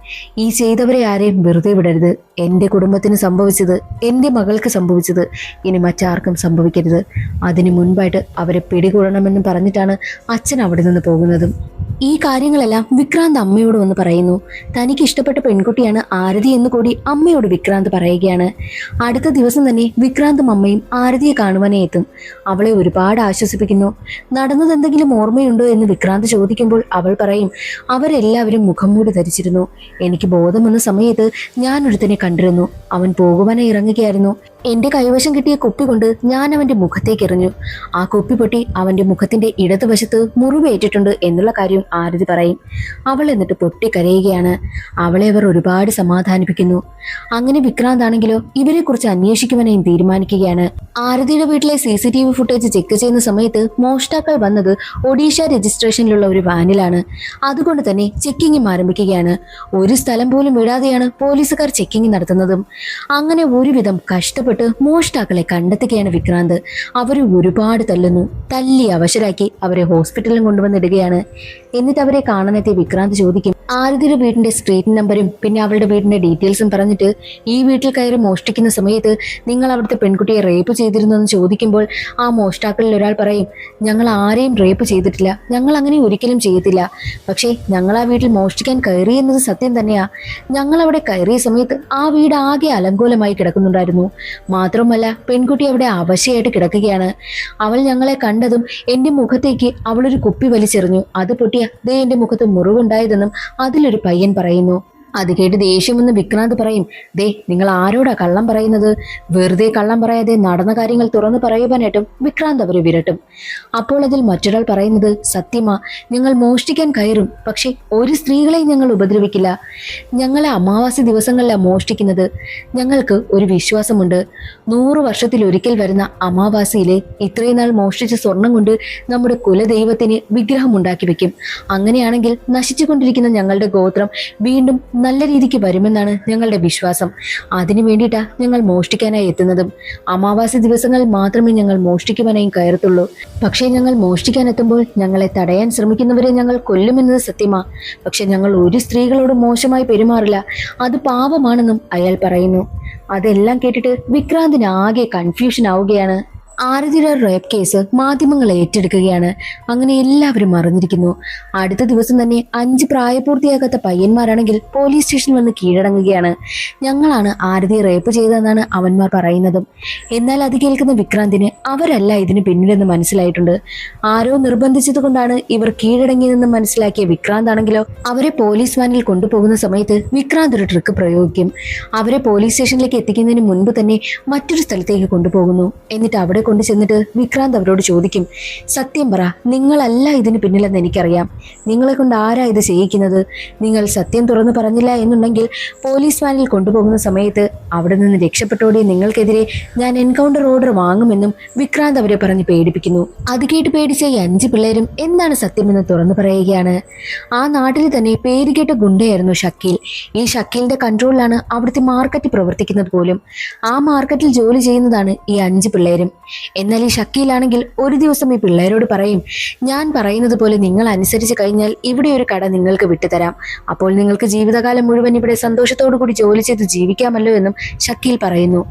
ഈ ചെയ്തവരെ ആരെയും വെറുതെ വിടരുത്. എന്റെ കുടുംബത്തിന് സംഭവിച്ചത് എന്റെ മകൾക്ക് സംഭവിച്ചത് ഇനി മറ്റാർക്കും സംഭവിക്കരുത്. അതിനു മുൻപായിട്ട് അവരെ പിടികൂടണമെന്നും പറഞ്ഞിട്ടാണ് അച്ഛൻ അവിടെ നിന്ന് പോകുന്നതും. ഈ കാര്യങ്ങളെല്ലാം വിക്രാന്ത് അമ്മയോട് വന്ന് പറയുന്നു. തനിക്ക് ഇഷ്ടപ്പെട്ട പെൺകുട്ടിയാണ് ആരതി എന്ന് കൂടി അമ്മയോട് വിക്രാന്ത് പറയുകയാണ്. അടുത്ത ദിവസം തന്നെ വിക്രാന്തും അമ്മയും ആരതിയെ കാണുവാനേ എത്തും. അവളെ ഒരുപാട് ആശ്വസിപ്പിക്കുന്നു. നടന്നത് എന്തെങ്കിലും ഓർമ്മയുണ്ടോ എന്ന് വിക്രാന്ത് ചോദിക്കുമ്പോൾ അവൾ പറയും, അവരെല്ലാവരും മുഖം മൂടി ധരിച്ചിരുന്നു. എനിക്ക് ബോധം വന്ന സമയത്ത് ഞാൻ ഒരുത്തനെ കണ്ടിരുന്നു. അവൻ പോകുവാനായി ഇറങ്ങുകയായിരുന്നു. എന്റെ കൈവശം കിട്ടിയ കുപ്പി കൊണ്ട് ഞാൻ അവന്റെ മുഖത്തേക്ക് എറിഞ്ഞു. ആ കുപ്പി പൊട്ടി അവന്റെ മുഖത്തിന്റെ ഇടതുവശത്ത് മുറിവേറ്റിട്ടുണ്ട് എന്നുള്ള കാര്യം ആരതി പറയും. അവൾ എന്നിട്ട് പൊട്ടിക്കരയുകയാണ്. അവളെ അവർ ഒരുപാട് സമാധാനിപ്പിക്കുന്നു. അങ്ങനെ വിക്രാന്ത് ആണെങ്കിലോ ഇവരെ കുറിച്ച് അന്വേഷിക്കുവാനായും തീരുമാനിക്കുകയാണ്. ആരതിയുടെ വീട്ടിലെ CCTV ഫുട്ടേജ് ചെക്ക് ചെയ്യുന്ന സമയത്ത് മോഷ്ടാക്കൾ വന്നത് ഒഡീഷ രജിസ്ട്രേഷനിലുള്ള ഒരു വാനിലാണ്. അതുകൊണ്ട് തന്നെ ചെക്കിങ്ങും ആരംഭിക്കുകയാണ്. ഒരു സ്ഥലം പോലും വിടാതെയാണ് പോലീസുകാർ ചെക്കിങ് നടത്തുന്നതും. അങ്ങനെ ഒരുവിധം കഷ്ടപ്പെട്ട് മോഷ്ടാക്കളെ കണ്ടെത്തുകയാണ് വിക്രാന്ത്. അവരെ ഒരുപാട് തല്ലി അവശരാക്കി അവരെ ഹോസ്പിറ്റലിൽ കൊണ്ടുവന്നിടുകയാണ്. എന്നിട്ട് അവരെ കാണാനെത്തിയ വിക്രാന്ത് ചോദിക്കും, ആരതിയുടെ വീടിന്റെ സ്ട്രീറ്റ് നമ്പരും പിന്നെ അവളുടെ വീടിന്റെ ഡീറ്റെയിൽസും പറഞ്ഞിട്ട് ഈ വീട്ടിൽ കയറി മോഷ്ടിക്കുന്ന സമയത്ത് നിങ്ങൾ അവിടുത്തെ പെൺകുട്ടിയെ റേപ്പ് ചെയ്തിരുന്നു എന്ന് ചോദിക്കുമ്പോൾ ആ മോഷ്ടാക്കളിൽ ഒരാൾ പറയും, ഞങ്ങൾ ആരെയും റേപ്പ് ചെയ്തിട്ടില്ല, ഞങ്ങൾ അങ്ങനെ ഒരിക്കലും ചെയ്യത്തില്ല. പക്ഷേ ഞങ്ങൾ ആ വീട്ടിൽ മോഷ്ടിക്കാൻ കയറി എന്നത് സത്യം തന്നെയാ. ഞങ്ങൾ അവിടെ കയറിയ സമയത്ത് ആ വീട് ആകെ അലങ്കോലമായി കിടക്കുന്നുണ്ടായിരുന്നു. മാത്രമല്ല പെൺകുട്ടി അവിടെ അവശയായിട്ട് കിടക്കുകയാണ്. അവൾ ഞങ്ങളെ കണ്ടതും എന്റെ മുഖത്തേക്ക് അവളൊരു കുപ്പി വലിച്ചെറിഞ്ഞു. അത് പൊട്ടിയ ദേ എന്റെ മുഖത്ത് മുറിവുണ്ടായതെന്നും അതിലൊരു പയ്യൻ പറയുന്നു. അത് കേട്ട് ദേഷ്യമെന്ന് വിക്രാന്ത് പറയും, ദേ നിങ്ങൾ ആരോടാ കള്ളം പറയുന്നത്? വെറുതെ കള്ളം പറയാതെ നടന്ന കാര്യങ്ങൾ തുറന്നു പറയുവാനായിട്ടും വിക്രാന്ത് അവരെ വിരട്ടും. അപ്പോൾ അതിൽ മറ്റൊരാൾ പറയുന്നത്, സത്യമാ, ഞങ്ങൾ മോഷ്ടിക്കാൻ കയറും, പക്ഷെ ഒരു സ്ത്രീകളെയും ഞങ്ങൾ ഉപദ്രവിക്കില്ല. ഞങ്ങളെ അമാവാസി ദിവസങ്ങളിലാണ് മോഷ്ടിക്കുന്നത്. ഞങ്ങൾക്ക് ഒരു വിശ്വാസമുണ്ട്. 100 വർഷത്തിലൊരിക്കൽ വരുന്ന അമാവാസിയിലെ ഇത്രയും നാൾ മോഷ്ടിച്ച സ്വർണം കൊണ്ട് നമ്മുടെ കുലദൈവത്തിന് വിഗ്രഹം ഉണ്ടാക്കി വെക്കും. അങ്ങനെയാണെങ്കിൽ നശിച്ചുകൊണ്ടിരിക്കുന്ന ഞങ്ങളുടെ ഗോത്രം വീണ്ടും നല്ല രീതിക്ക് വരുമെന്നാണ് ഞങ്ങളുടെ വിശ്വാസം. അതിനു വേണ്ടിയിട്ടാ ഞങ്ങൾ മോഷ്ടിക്കാനായി എത്തുന്നതും. അമാവാസി ദിവസങ്ങളിൽ മാത്രമേ ഞങ്ങൾ മോഷ്ടിക്കുവാനായി കയറത്തുള്ളൂ. പക്ഷേ ഞങ്ങൾ മോഷ്ടിക്കാൻ എത്തുമ്പോൾ ഞങ്ങളെ തടയാൻ ശ്രമിക്കുന്നവരെ ഞങ്ങൾ കൊല്ലുമെന്നത് സത്യമാ. പക്ഷെ ഞങ്ങൾ ഒരു സ്ത്രീകളോട് മോശമായി പെരുമാറില്ല. അത് പാപമാണെന്നും അയാൾ പറയുന്നു. അതെല്ലാം കേട്ടിട്ട് വിക്രാന്തിന് ആകെ കൺഫ്യൂഷൻ ആവുകയാണ്. ആരതിയുടെ റേപ്പ് കേസ് മാധ്യമങ്ങൾ ഏറ്റെടുക്കുകയാണ്. അങ്ങനെ എല്ലാവരും അറിഞ്ഞിരിക്കുന്നു. അടുത്ത ദിവസം തന്നെ 5 പ്രായപൂർത്തിയാകാത്ത പയ്യന്മാരാണെങ്കിൽ പോലീസ് സ്റ്റേഷനിൽ വന്ന് കീഴടങ്ങുകയാണ്. ഞങ്ങളാണ് ആരതിയെ റേപ്പ് ചെയ്തതെന്നാണ് അവന്മാർ പറയുന്നതും. എന്നാൽ അത് കേൾക്കുന്ന വിക്രാന്തിന് അവരല്ല ഇതിന് പിന്നിലെന്ന് മനസ്സിലായിട്ടുണ്ട്. ആരോ നിർബന്ധിച്ചത് കൊണ്ടാണ് ഇവർ കീഴടങ്ങിയതെന്ന് മനസ്സിലാക്കിയ വിക്രാന്ത് ആണെങ്കിലോ അവരെ പോലീസ് വാനിൽ കൊണ്ടുപോകുന്ന സമയത്ത് വിക്രാന്ത് ഒരു ട്രിക്ക് പ്രയോഗിക്കും. അവരെ പോലീസ് സ്റ്റേഷനിലേക്ക് എത്തിക്കുന്നതിന് മുൻപ് തന്നെ മറ്റൊരു സ്ഥലത്തേക്ക് കൊണ്ടുപോകുന്നു. എന്നിട്ട് അവിടെ കൊണ്ടു ചെന്നിട്ട് വിക്രാന്ത് അവരോട് ചോദിക്കും, സത്യം പറ, നിങ്ങളല്ല ഇതിന് പിന്നിലെന്ന് എനിക്കറിയാം. നിങ്ങളെ കൊണ്ട് ആരാ ഇത് ചെയ്യിക്കുന്നത്? നിങ്ങൾ സത്യം തുറന്നു പറഞ്ഞില്ല എന്നുണ്ടെങ്കിൽ പോലീസ് വാനിൽ കൊണ്ടുപോകുന്ന സമയത്ത് അവിടെ നിന്ന് രക്ഷപ്പെട്ടോടെ നിങ്ങൾക്കെതിരെ ഞാൻ എൻകൗണ്ടർ ഓർഡർ വാങ്ങുമെന്നും വിക്രാന്ത് അവരെ പറഞ്ഞ് പേടിപ്പിക്കുന്നു. അത് കേട്ട് പേടിച്ച ഈ 5 പിള്ളേരും എന്താണ് സത്യമെന്ന് തുറന്നു പറയുകയാണ്. ആ നാട്ടിൽ തന്നെ പേരുകേട്ട ഗുണ്ടയായിരുന്നു ഷക്കീൽ. ഈ ഷക്കീലിന്റെ കൺട്രോളിലാണ് അവിടുത്തെ മാർക്കറ്റ് പ്രവർത്തിക്കുന്നത് പോലും. ആ മാർക്കറ്റിൽ ജോലി ചെയ്യുന്നതാണ് ഈ 5 പിള്ളേരും. എന്നാൽ ഈ ഷക്കീലാണെങ്കിൽ ഒരു ദിവസം ഈ പിള്ളേരോട് പറയും, ഞാൻ പറയുന്നത് പോലെ നിങ്ങൾ അനുസരിച്ച് കഴിഞ്ഞാൽ ഇവിടെ ഒരു കട നിങ്ങൾക്ക് വിട്ടുതരാം. അപ്പോൾ നിങ്ങൾക്ക് ജീവിതകാലം മുഴുവൻ ഇവിടെ സന്തോഷത്തോടു കൂടി ജോലി ചെയ്ത് ജീവിക്കാമല്ലോ എന്നും ഷക്കീൽ പറയുന്നു.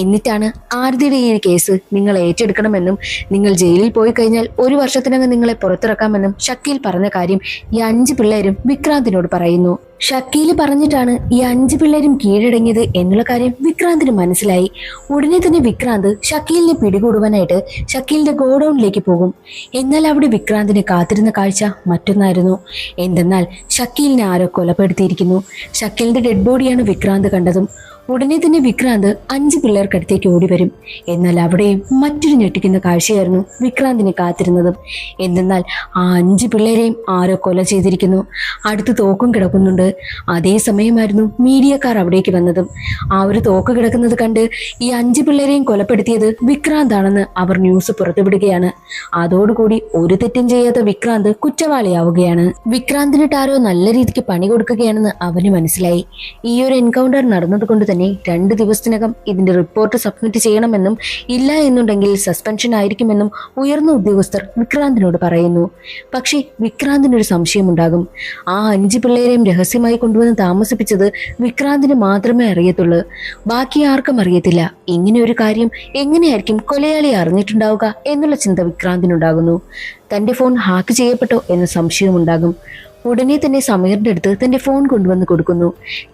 എന്നിട്ടാണ് ആരതിയുടെ ഈ കേസ് നിങ്ങൾ ഏറ്റെടുക്കണമെന്നും നിങ്ങൾ ജയിലിൽ പോയി കഴിഞ്ഞാൽ 1 വർഷത്തിനകം നിങ്ങളെ പുറത്തിറക്കാമെന്നും ഷക്കീൽ പറഞ്ഞ കാര്യം ഈ 5 പിള്ളേരും വിക്രാന്തിനോട് പറയുന്നു. ഷക്കീൽ പറഞ്ഞിട്ടാണ് ഈ 5 പിള്ളേരും കീഴടങ്ങിയത് എന്നുള്ള കാര്യം വിക്രാന്തിന് മനസ്സിലായി. ഉടനെ തന്നെ വിക്രാന്ത് ഷക്കീലിനെ പിടികൂടുവാനായിട്ട് ഷക്കീലിന്റെ ഗോഡൌണിലേക്ക് പോകും. എന്നാൽ അവിടെ വിക്രാന്തിനെ കാത്തിരുന്ന കാഴ്ച മറ്റൊന്നായിരുന്നു. എന്തെന്നാൽ ഷക്കീലിനെ ആരോ കൊലപ്പെടുത്തിയിരിക്കുന്നു. ഷക്കീലിന്റെ ഡെഡ് ബോഡിയാണ് വിക്രാന്ത് കണ്ടതും. ഉടനെ തന്നെ വിക്രാന്ത് 5 പിള്ളേർക്കടുത്തേക്ക് ഓടി വരും. എന്നാൽ അവിടെയും മറ്റൊരു ഞെട്ടിക്കുന്ന കാഴ്ചയായിരുന്നു വിക്രാന്തിനെ കാത്തിരുന്നതും. എന്തെന്നാൽ ആ 5 പിള്ളേരെയും ആരോ കൊല ചെയ്തിരിക്കുന്നു. അടുത്ത് തോക്കും കിടക്കുന്നുണ്ട്. അതേ സമയമായിരുന്നു മീഡിയക്കാർ അവിടേക്ക് വന്നതും. ആ ഒരു തോക്ക് കിടക്കുന്നത് കണ്ട് ഈ 5 പിള്ളേരെയും കൊലപ്പെടുത്തിയത് വിക്രാന്താണെന്ന് അവർ ന്യൂസ് പുറത്തുവിടുകയാണ്. അതോടുകൂടി ഒരു തെറ്റും ചെയ്യാത്ത വിക്രാന്ത് കുറ്റവാളിയാവുകയാണ്. വിക്രാന്തിനിട്ട് ആരോ നല്ല രീതിക്ക് പണി കൊടുക്കുകയാണെന്ന് അവന് മനസ്സിലായി. ഈ ഒരു എൻകൗണ്ടർ നടന്നതുകൊണ്ട് തന്നെ 2 ദിവസത്തിനകം ഇതിന്റെ റിപ്പോർട്ട് സബ്മിറ്റ് ചെയ്യണമെന്നും ഇല്ല എന്നുണ്ടെങ്കിൽ സസ്പെൻഷൻ ആയിരിക്കുമെന്നും ഉയർന്ന ഉദ്യോഗസ്ഥർ വിക്രാന്തിനോട് പറയുന്നു. പക്ഷേ വിക്രാന്തിനൊരു സംശയമുണ്ടാകും. ആ 5 പിള്ളേരെയും രഹസ്യമായി കൊണ്ടുവന്ന് താമസിപ്പിച്ചത് വിക്രാന്തിന് മാത്രമേ അറിയത്തുള്ളൂ. ബാക്കി ആർക്കും അറിയത്തില്ല. ഇങ്ങനെ ഒരു കാര്യം എങ്ങനെയായിരിക്കും കൊലയാളി അറിഞ്ഞിട്ടുണ്ടാവുക എന്നുള്ള ചിന്ത വിക്രാന്തിനുണ്ടാകുന്നു. തന്റെ ഫോൺ ഹാക്ക് ചെയ്യപ്പെട്ടോ എന്ന സംശയമുണ്ടാകും. ഉടനെ തന്നെ സമീറിന്റെ അടുത്ത് തന്റെ ഫോൺ കൊണ്ടുവന്ന് കൊടുക്കുന്നു.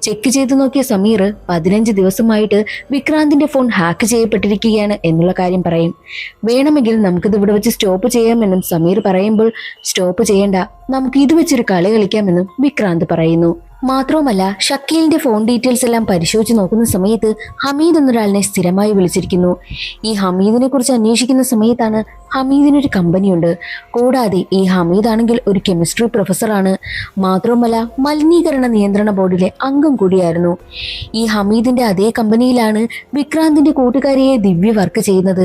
ചെക്ക് ചെയ്ത് നോക്കിയ സമീർ 15 ദിവസമായിട്ട് വിക്രാന്തിന്റെ ഫോൺ ഹാക്ക് ചെയ്യപ്പെട്ടിരിക്കുകയാണ് എന്നുള്ള കാര്യം പറയും. വേണമെങ്കിൽ നമുക്കിത് ഇവിടെ വെച്ച് സ്റ്റോപ്പ് ചെയ്യാമെന്നും സമീർ പറയുമ്പോൾ, സ്റ്റോപ്പ് ചെയ്യണ്ട, നമുക്ക് ഇത് വെച്ചൊരു കളി കളിക്കാമെന്നും വിക്രാന്ത് പറയുന്നു. മാത്രവുമല്ല, ഷക്കീലിന്റെ ഫോൺ ഡീറ്റെയിൽസ് എല്ലാം പരിശോധിച്ച് നോക്കുന്ന സമയത്ത് ഹമീദ് എന്നൊരാളിനെ സ്ഥിരമായി വിളിച്ചിരിക്കുന്നു. ഈ ഹമീദിനെ കുറിച്ച് അന്വേഷിക്കുന്ന സമയത്താണ് ഹമീദിനൊരു കമ്പനിയുണ്ട്. കൂടാതെ ഈ ഹമീദ് ആണെങ്കിൽ ഒരു കെമിസ്ട്രി പ്രൊഫസറാണ്. മാത്രവുമല്ല, മലിനീകരണ നിയന്ത്രണ ബോർഡിലെ അംഗം കൂടിയായിരുന്നു. ഈ ഹമീദിന്റെ അതേ കമ്പനിയിലാണ് വിക്രാന്തിന്റെ കൂട്ടുകാരിയെ ദിവ്യ വർക്ക് ചെയ്യുന്നത്.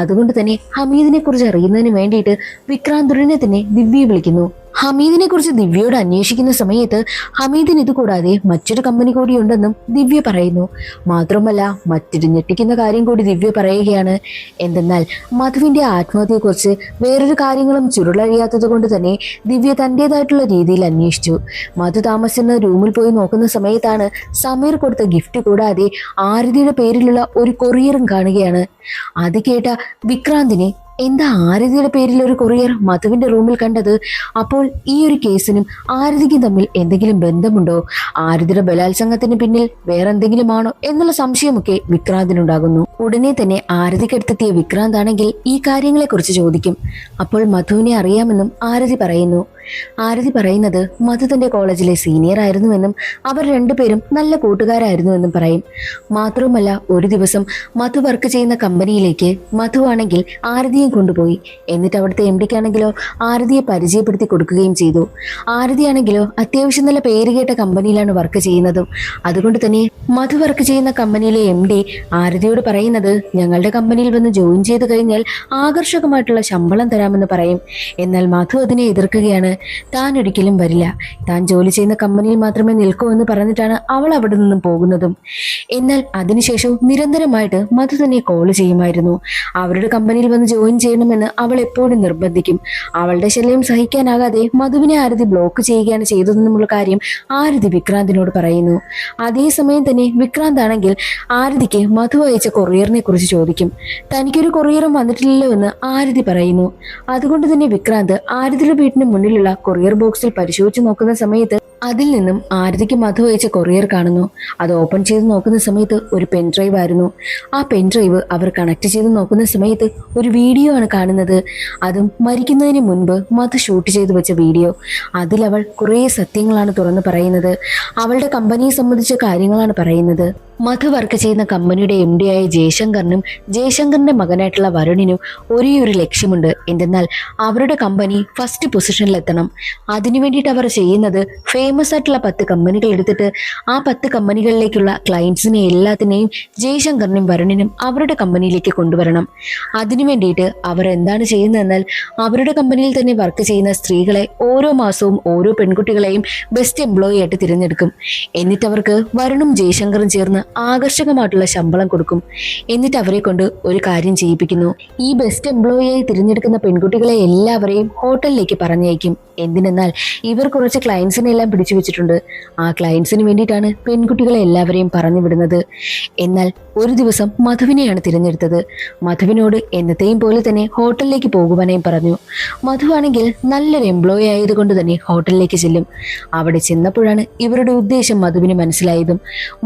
അതുകൊണ്ട് തന്നെ ഹമീദിനെ കുറിച്ച് അറിയുന്നതിന് വേണ്ടിയിട്ട് വിക്രാന്ത് ഉടനെ തന്നെ ദിവ്യയെ വിളിക്കുന്നു. ഹമീദിനെ കുറിച്ച് ദിവ്യയോട് അന്വേഷിക്കുന്ന സമയത്ത് ഹമീദിന് ഇത് കൂടാതെ മറ്റൊരു കമ്പനി കൂടിയുണ്ടെന്നും ദിവ്യ പറയുന്നു. മാത്രമല്ല, മറ്റൊരു ഞെട്ടിക്കുന്ന കാര്യം കൂടി ദിവ്യ പറയുകയാണ്. എന്തെന്നാൽ മധുവിന്റെ ആത്മഹത്യയെക്കുറിച്ച് വേറൊരു കാര്യങ്ങളും ചുരുളഴിയാത്തത് കൊണ്ട് തന്നെ ദിവ്യ തൻ്റെതായിട്ടുള്ള രീതിയിൽ അന്വേഷിച്ചു. മധു താമസിക്കുന്ന റൂമിൽ പോയി നോക്കുന്ന സമയത്താണ് സമീർ കൊടുത്ത ഗിഫ്റ്റ് കൂടാതെ ആരതിയുടെ പേരിലുള്ള ഒരു കൊറിയറും കാണുകയാണ്. അത് കേട്ട വിക്രാന്തിനെ, എന്താ ആരതിയുടെ പേരിൽ ഒരു കൊറിയർ മധുവിന്റെ റൂമിൽ കണ്ടത്? അപ്പോൾ ഈ ഒരു കേസിനും ആരതിക്കും തമ്മിൽ എന്തെങ്കിലും ബന്ധമുണ്ടോ? ആരതിയുടെ ബലാത്സംഗത്തിന് പിന്നിൽ വേറെ എന്തെങ്കിലും ആണോ എന്നുള്ള സംശയമൊക്കെ വിക്രാന്തിനുണ്ടാകുന്നു. ഉടനെ തന്നെ ആരതിക്കടുത്തെത്തിയ വിക്രാന്ത് ആണെങ്കിൽ ഈ കാര്യങ്ങളെ കുറിച്ച് ചോദിക്കും. അപ്പോൾ മധുവിനെ അറിയാമെന്നും ആരതി പറയുന്നു. ആരതി പറയുന്നത് മധു തന്റെ കോളേജിലെ സീനിയർ ആയിരുന്നുവെന്നും അവർ 2 പേരും നല്ല കൂട്ടുകാരായിരുന്നുവെന്നും പറയും. മാത്രവുമല്ല, ഒരു ദിവസം മധു വർക്ക് ചെയ്യുന്ന കമ്പനിയിലേക്ക് മധു ആണെങ്കിൽ ആരതിയെ കൊണ്ടുപോയി. എന്നിട്ട് അവിടുത്തെ MD-ക്കാണെങ്കിലോ ആരതിയെ പരിചയപ്പെടുത്തി കൊടുക്കുകയും ചെയ്തു. ആരതിയാണെങ്കിലോ അത്യാവശ്യം നല്ല പേരുകേട്ട കമ്പനിയിലാണ് വർക്ക് ചെയ്യുന്നതും. അതുകൊണ്ട് തന്നെ മധു വർക്ക് ചെയ്യുന്ന കമ്പനിയിലെ MD ആരതിയോട് പറയുന്നത്, ഞങ്ങളുടെ കമ്പനിയിൽ വന്ന് ജോയിൻ ചെയ്ത് കഴിഞ്ഞാൽ ആകർഷകമായിട്ടുള്ള ശമ്പളം തരാമെന്ന് പറയും. എന്നാൽ മധു അതിനെ എതിർക്കുകയാണ്. താൻ ഒരിക്കലും വരില്ല, താൻ ജോലി ചെയ്യുന്ന കമ്പനിയിൽ മാത്രമേ നിൽക്കൂ എന്ന് പറഞ്ഞിട്ടാണ് അവൾ അവിടെ നിന്നും പോകുന്നതും. എന്നാൽ അതിനുശേഷവും നിരന്തരമായിട്ട് മധു തന്നെ കോൾ ചെയ്യുമായിരുന്നു. അവരുടെ കമ്പനിയിൽ വന്ന് ജോയിൻ ചെയ്യണമെന്ന് അവൾ എപ്പോഴും നിർബന്ധിക്കും. അവളുടെ ശല്യം സഹിക്കാനാകാതെ മധുവിനെ ആരതി ബ്ലോക്ക് ചെയ്യുകയാണ് ചെയ്തതെന്നുള്ള കാര്യം ആരതി വിക്രാന്തിനോട് പറയുന്നു. അതേസമയം തന്നെ വിക്രാന്ത് ആണെങ്കിൽ ആരതിക്ക് മധു അയച്ച കൊറിയറിനെ കുറിച്ച് ചോദിക്കും. തനിക്കൊരു കൊറിയറും വന്നിട്ടില്ലല്ലോ എന്ന് ആരതി പറയുന്നു. അതുകൊണ്ട് തന്നെ വിക്രാന്ത് ആരതിയുടെ വീട്ടിന് മുന്നിലുള്ള കൊറിയർ ബോക്സിൽ പരിശോധിച്ച് നോക്കുന്ന സമയത്ത് അതിൽ നിന്നും ആരതിക്ക് മധു അയച്ച കൊറിയർ കാണുന്നു. അത് ഓപ്പൺ ചെയ്ത് നോക്കുന്ന സമയത്ത് ഒരു പെൻഡ്രൈവ് ആയിരുന്നു. ആ പെൻഡ്രൈവ് അവർ കണക്ട് ചെയ്ത് നോക്കുന്ന സമയത്ത് ഒരു വീഡിയോ ആണ് കാണുന്നത്. അതും മരിക്കുന്നതിന് മുൻപ് മധു ഷൂട്ട് ചെയ്ത് വെച്ച വീഡിയോ. അതിലവൾ കുറേ സത്യങ്ങളാണ് തുറന്നു പറയുന്നത്. അവളുടെ കമ്പനിയെ സംബന്ധിച്ച കാര്യങ്ങളാണ് പറയുന്നത്. മധു വർക്ക് ചെയ്യുന്ന കമ്പനിയുടെ MD ആയ ജയശങ്കറിനും ജയശങ്കറിന്റെ മകനായിട്ടുള്ള വരുണിനും ഒരേ ഒരു ലക്ഷ്യമുണ്ട്. എന്തെന്നാൽ അവരുടെ കമ്പനി ഫസ്റ്റ് പൊസിഷനിലെത്തണം. അതിനു വേണ്ടിയിട്ട് അവർ ചെയ്യുന്നത് ഫേമസ് ആയിട്ടുള്ള 10 കമ്പനികൾ എടുത്തിട്ട് ആ 10 കമ്പനികളിലേക്കുള്ള ക്ലയൻസിനെ എല്ലാത്തിനെയും ജയശങ്കറിനും വരുണിനും അവരുടെ കമ്പനിയിലേക്ക് കൊണ്ടുവരണം. അതിനു വേണ്ടിയിട്ട് അവർ എന്താണ് ചെയ്യുന്നതെന്നാൽ അവരുടെ കമ്പനിയിൽ തന്നെ വർക്ക് ചെയ്യുന്ന സ്ത്രീകളെ ഓരോ മാസവും ഓരോ പെൺകുട്ടികളെയും ബെസ്റ്റ് എംപ്ലോയി ആയിട്ട് തിരഞ്ഞെടുക്കും. എന്നിട്ട് അവർക്ക് വരുണും ജയശങ്കറും ചേർന്ന് ആകർഷകമായിട്ടുള്ള ശമ്പളം കൊടുക്കും. എന്നിട്ട് അവരെ കൊണ്ട് ഒരു കാര്യം ചെയ്യിപ്പിക്കുന്നു. ഈ ബെസ്റ്റ് എംപ്ലോയിയായി തിരഞ്ഞെടുക്കുന്ന പെൺകുട്ടികളെ എല്ലാവരെയും ഹോട്ടലിലേക്ക് പറഞ്ഞയക്കും. എന്തിനെന്നാൽ ഇവർ കുറച്ച് ക്ലയൻസിനെ എല്ലാം പിടിച്ചു വെച്ചിട്ടുണ്ട്. ആ ക്ലയൻസിന് വേണ്ടിയിട്ടാണ് പെൺകുട്ടികളെ എല്ലാവരെയും പറഞ്ഞു വിടുന്നത്. എന്നാൽ ഒരു ദിവസം മധുവിനെയാണ് തിരഞ്ഞെടുത്തത്. മധുവിനോട് എന്നത്തെയും പോലെ തന്നെ ഹോട്ടലിലേക്ക് പോകുവാനായും പറഞ്ഞു. മധുവാണെങ്കിൽ നല്ലൊരു എംപ്ലോയി ആയതുകൊണ്ട് തന്നെ ഹോട്ടലിലേക്ക് ചെല്ലും. അവിടെ ചെന്നപ്പോഴാണ് ഇവരുടെ ഉദ്ദേശം മധുവിന് മനസ്സിലായതും.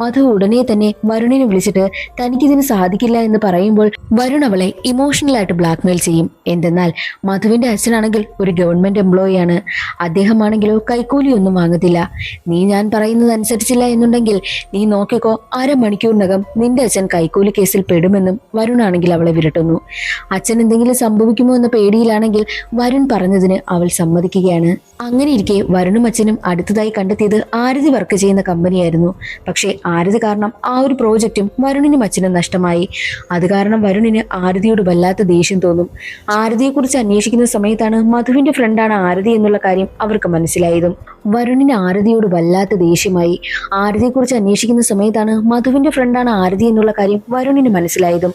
മധു ഉടനെ തന്നെ വരുണിനെ വിളിച്ചിട്ട് തനിക്കിതിന് സാധിക്കില്ല എന്ന് പറയുമ്പോൾ വരുൺ അവളെ ഇമോഷണലായിട്ട് ബ്ലാക്ക്മെയിൽ ചെയ്യും. എന്തെന്നാൽ മധുവിന്റെ അച്ഛനാണെങ്കിൽ ഒരു ഗവൺമെന്റ് എംപ്ലോയി ആണ്. അദ്ദേഹമാണെങ്കിലോ കൈക്കൂലിയൊന്നും വാങ്ങത്തില്ല. നീ ഞാൻ പറയുന്നത് അനുസരിച്ചില്ല എന്നുണ്ടെങ്കിൽ നീ നോക്കിക്കോ, അരമണിക്കൂറിനകം നിന്റെ അച്ഛൻ കൈക്കൂലി കേസിൽ പെടുമെന്നും വരുണാണെങ്കിൽ അവളെ വിരട്ടുന്നു. അച്ഛൻ എന്തെങ്കിലും സംഭവിക്കുമോ എന്ന പേടിയിലാണെങ്കിൽ വരുൺ പറഞ്ഞതിന് അവൾ സമ്മതിക്കുകയാണ്. അങ്ങനെ ഇരിക്കെ വരുണും അച്ഛനും അടുത്തതായി കണ്ടെത്തിയത് ആരതി വർക്ക് ചെയ്യുന്ന കമ്പനിയായിരുന്നു. പക്ഷേ ആരതി കാരണം ആ ഒരു പ്രോജക്റ്റും വരുണിനും അച്ഛനും നഷ്ടമായി. അത് കാരണം വരുണിന് ആരതിയോട് വല്ലാത്ത ദേഷ്യം തോന്നും. ആരതിയെക്കുറിച്ച് അന്വേഷിക്കുന്ന സമയത്താണ് മധുവിന്റെ ഫ്രണ്ടാണ് ആരതി എന്നുള്ള കാര്യം അവർക്ക് മനസ്സിലായതും. വരുണിന് ആരതിയോട് വല്ലാത്ത ദേഷ്യമായി. ആരതിയെക്കുറിച്ച് അന്വേഷിക്കുന്ന സമയത്താണ് മധുവിന്റെ ഫ്രണ്ടാണ് ആരതി എന്നുള്ള കാര്യം വരുണിന് മനസ്സിലായതും.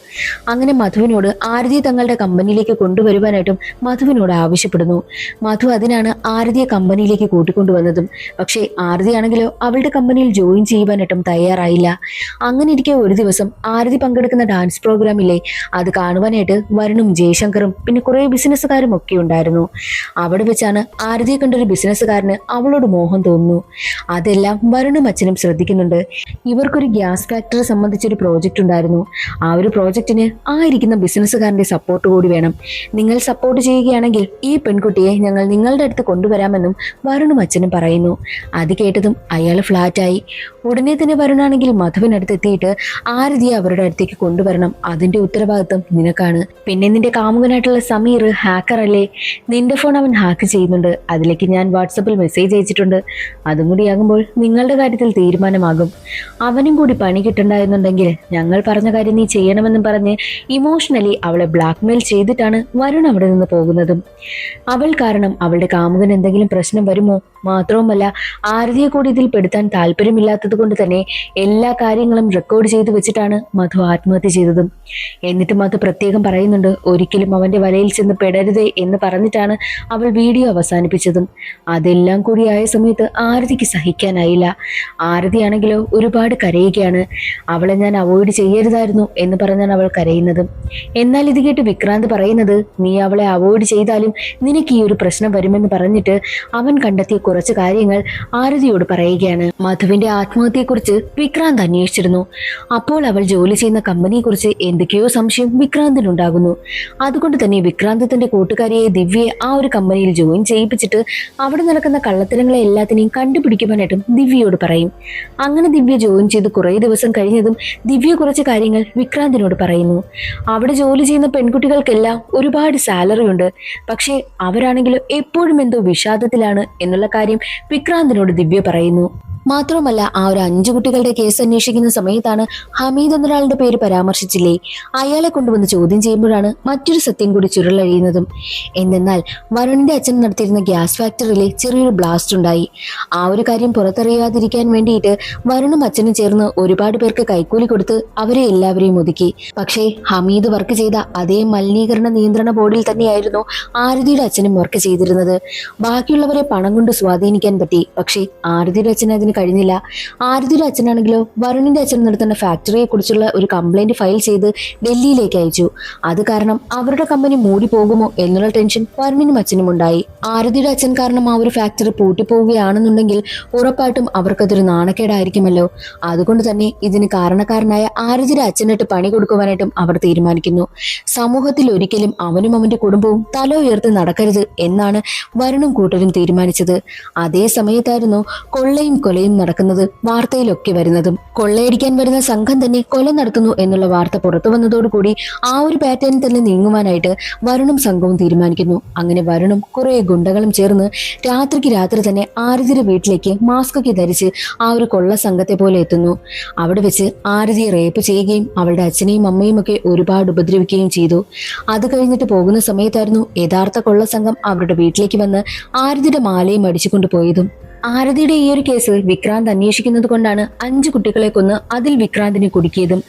അങ്ങനെ മധുവിനോട് ആരതിയെ തങ്ങളുടെ കമ്പനിയിലേക്ക് കൊണ്ടുവരുവാനായിട്ടും മധുവിനോട് ആവശ്യപ്പെടുന്നു. മധു അതിനാണ് ആരതിയെ കമ്പനിയിലേക്ക് കൂട്ടിക്കൊണ്ടുവന്നതും. പക്ഷേ ആരതിയാണെങ്കിലോ അവളുടെ കമ്പനിയിൽ ജോയിൻ ചെയ്യുവാനായിട്ടും തയ്യാറായില്ല. അങ്ങനെ ഇരിക്കെ ഒരു ദിവസം ആരതി പങ്കെടുക്കുന്ന ഡാൻസ് പ്രോഗ്രാമില്ലേ, അത് കാണുവാനായിട്ട് വരുണും ജയശങ്കറും പിന്നെ കുറെ ബിസിനസ്സുകാരും ഒക്കെ ഉണ്ടായിരുന്നു. അവിടെ വെച്ചാണ് ആരതിയെ കണ്ടൊരു ബിസിനസ്സുകാരന് അവളോട് മോഹം തോന്നുന്നു. അതെല്ലാം വരുണും അച്ഛനും ശ്രദ്ധിക്കുന്നുണ്ട്. ഇവർക്കൊരു ഗ്യാസ് ഫാക്ടറി സംബന്ധിച്ചൊരു പ്രോജക്റ്റ് ഉണ്ടായിരുന്നു. ആ ഒരു പ്രോജക്റ്റിന് ഇരിക്കുന്ന ബിസിനസ്സുകാരന്റെ സപ്പോർട്ട് കൂടി വേണം. നിങ്ങൾ സപ്പോർട്ട് ചെയ്യുകയാണെങ്കിൽ ഈ പെൺകുട്ടിയെ ഞങ്ങൾ നിങ്ങളുടെ അടുത്ത് കൊണ്ടുവരാമെന്നും വരുണും അച്ഛനും പറയുന്നു. അത് കേട്ടതും അയാൾ ഫ്ലാറ്റായി. ഉടനെ തന്നെ വരുണാണെങ്കിൽ മധുവിനടുത്ത് എത്തിയിട്ട് ആരതിയെ അവരുടെ അടുത്തേക്ക് കൊണ്ടുവരണം, അതിന്റെ ഉത്തരവാദിത്വം നിനക്കാണ്. പിന്നെ നിന്റെ കാമുകനായിട്ടുള്ള സമീർ ഹാക്കർ അല്ലേ, നിന്റെ ഫോൺ അവൻ ഹാക്ക് ചെയ്യുന്നുണ്ട്, അതിലേക്ക് ഞാൻ വാട്സപ്പിൽ മെസ്സേജ് അയച്ചിട്ടുണ്ട്. അതും കൂടിയാകുമ്പോൾ നിങ്ങളുടെ കാര്യത്തിൽ തീരുമാനമാകും. അവനും കൂടി പണി കിട്ടണ്ടായെന്നുണ്ടെങ്കിൽ ഞങ്ങൾ പറഞ്ഞ കാര്യം നീ ചെയ്യണമെന്നും പറഞ്ഞ് ഇമോഷണലി അവളെ ബ്ലാക്ക്മെയിൽ ചെയ്തിട്ടാണ് വരുൺ അവിടെ നിന്ന് പോകുന്നതും. അവൾ കാരണം അവളുടെ കാമുകൻ എന്തെങ്കിലും പ്രശ്നം വരുമോ, മാത്രവുമല്ല ആരതിയെ കൂടി ഇതിൽ പെടുത്താൻ താല്പര്യമില്ലാത്തത് കൊണ്ട് തന്നെ എല്ലാ കാര്യങ്ങളും റെക്കോർഡ് ചെയ്തു വെച്ചിട്ടാണ് മധു ആത്മഹത്യ ചെയ്തതും. എന്നിട്ട് മധു പ്രത്യേകം പറയുന്നുണ്ട് ഒരിക്കലും അവന്റെ വലയിൽ ചെന്ന് പെടരുതേ എന്ന് പറഞ്ഞിട്ടാണ് അവൾ വീഡിയോ അവസാനിപ്പിച്ചതും. അതെല്ലാം കൂടിയായ സമയത്ത് ആരതിക്ക് സഹിക്കാനായില്ല. ആരതിയാണെങ്കിലോ ഒരുപാട് കരയുകയാണ്. അവളെ ഞാൻ അവോയ്ഡ് ചെയ്യരുതായിരുന്നു എന്ന് പറഞ്ഞാണ് അവൾ കരയുന്നതും. എന്നാൽ ഇത് കേട്ട് വിക്രാന്ത് പറയുന്നത് നീ അവളെ അവോയ്ഡ് ചെയ്താലും നിനക്ക് ഈ ഒരു പ്രശ്നം വരുമെന്ന് പറഞ്ഞിട്ട് അവൻ കണ്ടെത്തിയ കുറച്ച് കാര്യങ്ങൾ ആരതിയോട് പറയുകയാണ്. മധുവിന്റെ ആത്മഹത്യയെക്കുറിച്ച് വിക്രാന്ത് അന്വേഷിച്ചിരുന്നു. അപ്പോൾ അവൾ ജോലി ചെയ്യുന്ന കമ്പനിയെക്കുറിച്ച് എന്തൊക്കെയോ സംശയം വിക്രാന്തിനുണ്ടാകുന്നു. അതുകൊണ്ട് തന്നെ വിക്രാന്ത് തന്റെ കൂട്ടുകാരിയെ ദിവ്യയെ ആ ഒരു കമ്പനിയിൽ ജോയിൻ ചെയ്യിപ്പിച്ചിട്ട് അവിടെ നടക്കുന്ന കള്ളത്തരങ്ങളെ എല്ലാത്തിനെയും കണ്ടുപിടിക്കുവാനായിട്ടും ദിവ്യയോട് പറയും. അങ്ങനെ ദിവ്യ ജോയിൻ ചെയ്ത് കുറേ ദിവസം കഴിഞ്ഞതും ദിവ്യ കുറച്ച് കാര്യങ്ങൾ വിക്രാന്തിനോട് പറയുന്നു. അവിടെ ജോലി ചെയ്യുന്ന പെൺകുട്ടികൾക്കെല്ലാം ഒരുപാട് സാലറി ഉണ്ട്, പക്ഷേ അവരാണെങ്കിലും എപ്പോഴും എന്തോ വിഷാദത്തിലാണ് എന്നുള്ള കാര്യം വിക്രാന്തിനോട് ദിവ്യ പറയുന്നു. മാത്രമല്ല ആ ഒരു 5 കുട്ടികളുടെ കേസ് അന്വേഷിക്കുന്ന സമയത്താണ് ഹമീദ് എന്നൊരാളുടെ പേര് പരാമർശിച്ചില്ലേ, അയാളെ കൊണ്ടുവന്ന് ചോദ്യം ചെയ്യുമ്പോഴാണ് മറ്റൊരു സത്യം കൂടി ചുരുളഴിയുന്നതും. എന്നാൽ വരുണിന്റെ അച്ഛൻ നടത്തിയിരുന്ന ഗ്യാസ് ഫാക്ടറിയിലെ ചെറിയൊരു ബ്ലാസ്റ്റ് ഉണ്ടായി. ആ ഒരു കാര്യം പുറത്തറിയാതിരിക്കാൻ വേണ്ടിയിട്ട് വരുണും അച്ഛനും ചേർന്ന് ഒരുപാട് പേർക്ക് കൈക്കൂലി കൊടുത്ത് അവരെ എല്ലാവരെയും ഒതുക്കി. പക്ഷേ ഹമീദ് വർക്ക് ചെയ്ത അതേ മലിനീകരണ നിയന്ത്രണ ബോർഡിൽ തന്നെയായിരുന്നു ആരതിയുടെ അച്ഛനും വർക്ക് ചെയ്തിരുന്നത്. ബാക്കിയുള്ളവരെ പണം കൊണ്ട് സ്വാധീനിക്കാൻ പറ്റി, പക്ഷേ ആരതിയുടെ അച്ഛന് അതിന് കഴിഞ്ഞില്ല. ആരതിയുടെ അച്ഛനാണെങ്കിലോ വരുണിന്റെ അച്ഛൻ നടത്തുന്ന ഫാക്ടറിയെ കുറിച്ചുള്ള ഒരു കംപ്ലൈന്റ് ഫയൽ ചെയ്ത് ഡൽഹിയിലേക്ക് അയച്ചു. അത് കാരണം അവരുടെ കമ്പനി മൂടി പോകുമോ എന്നുള്ള ടെൻഷൻ വരുണിനും അച്ഛനും ഉണ്ടായി. ആരതിയുടെ അച്ഛൻ കാരണം ആ ഒരു ഫാക്ടറി പൂട്ടിപ്പോവുകയാണെന്നുണ്ടെങ്കിൽ ഉറപ്പായിട്ടും അവർക്കതൊരു നാണക്കേടായിരിക്കുമല്ലോ. അതുകൊണ്ട് തന്നെ ഇതിന് കാരണക്കാരനായ ആരതിയുടെ അച്ഛനിട്ട് പണി കൊടുക്കുവാനായിട്ടും അവർ തീരുമാനിക്കുന്നു. സമൂഹത്തിൽ ഒരിക്കലും അവനും അവന്റെ കുടുംബവും തല ഉയർത്തി നടക്കരുത് എന്നാണ് വരുണും കൂട്ടരും തീരുമാനിച്ചത്. അതേ സമയത്തായിരുന്നു കൊള്ളയും കൊലയും നടക്കുന്നത് വാർത്തയിലൊക്കെ വരുന്നതും. കൊള്ളയടിക്കാൻ വരുന്ന സംഘം തന്നെ കൊല നടത്തുന്നു എന്നുള്ള വാർത്ത പുറത്തു വന്നതോടുകൂടി ആ ഒരു പാറ്റേൺ തന്നെ നീങ്ങുവാനായിട്ട് വരുണും സംഘവും തീരുമാനിക്കുന്നു. അങ്ങനെ വരുണും കുറെ ഗുണ്ടകളും ചേർന്ന് രാത്രിക്ക് രാത്രി തന്നെ ആരതിയുടെ വീട്ടിലേക്ക് മാസ്ക് ഒക്കെ ധരിച്ച് ആ ഒരു കൊള്ള സംഘത്തെ പോലെ എത്തുന്നു. അവിടെ വെച്ച് ആരതിയെ റേപ്പ് ചെയ്യുകയും അവളുടെ അച്ഛനെയും അമ്മയും ഒക്കെ ഒരുപാട് ഉപദ്രവിക്കുകയും ചെയ്തു. അത് കഴിഞ്ഞിട്ട് പോകുന്ന സമയത്തായിരുന്നു യഥാർത്ഥ കൊള്ള സംഘം അവരുടെ വീട്ടിലേക്ക് വന്ന് ആരതിയുടെ മാലയും അടിച്ചുകൊണ്ട് പോയതും. ആരതിയുടെ ഈ ഒരു കേസ് വിക്രാന്ത് അന്വേഷിക്കുന്നത് കൊണ്ടാണ് 5 കുട്ടികളെ കൊന്ന് അതിൽ വിക്രാന്തിനെ കുടുക്കിയതും.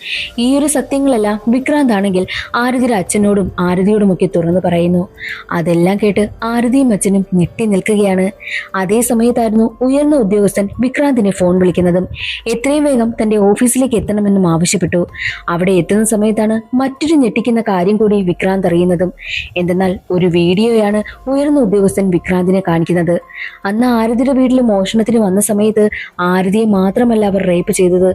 ഈ ഒരു സത്യങ്ങളെല്ലാം വിക്രാന്ത് ആണെങ്കിൽ ആരതിയുടെ അച്ഛനോടും ആരതിയോടുമൊക്കെ തുറന്നു പറയുന്നു. അതെല്ലാം കേട്ട് ആരതിയും അച്ഛനും ഞെട്ടി നിൽക്കുകയാണ്. അതേ സമയത്തായിരുന്നു ഉയർന്ന ഉദ്യോഗസ്ഥൻ വിക്രാന്തിനെ ഫോൺ വിളിക്കുന്നതും. എത്രയും വേഗം തന്റെ ഓഫീസിലേക്ക് എത്തണമെന്നും ആവശ്യപ്പെട്ടു. അവിടെ എത്തുന്ന സമയത്താണ് മറ്റൊരു ഞെട്ടിക്കുന്ന കാര്യം കൂടി വിക്രാന്ത് അറിയുന്നതും. എന്തെന്നാൽ ഒരു വീഡിയോയാണ് ഉയർന്ന ഉദ്യോഗസ്ഥൻ വിക്രാന്തിനെ കാണിക്കുന്നത്. അന്ന് ആരതിയുടെ വീട്ടിൽ മോഷണത്തിന് വന്ന സമയത്ത് ആരതിയെ മാത്രമല്ല അവർ റേപ്പ് ചെയ്തത്,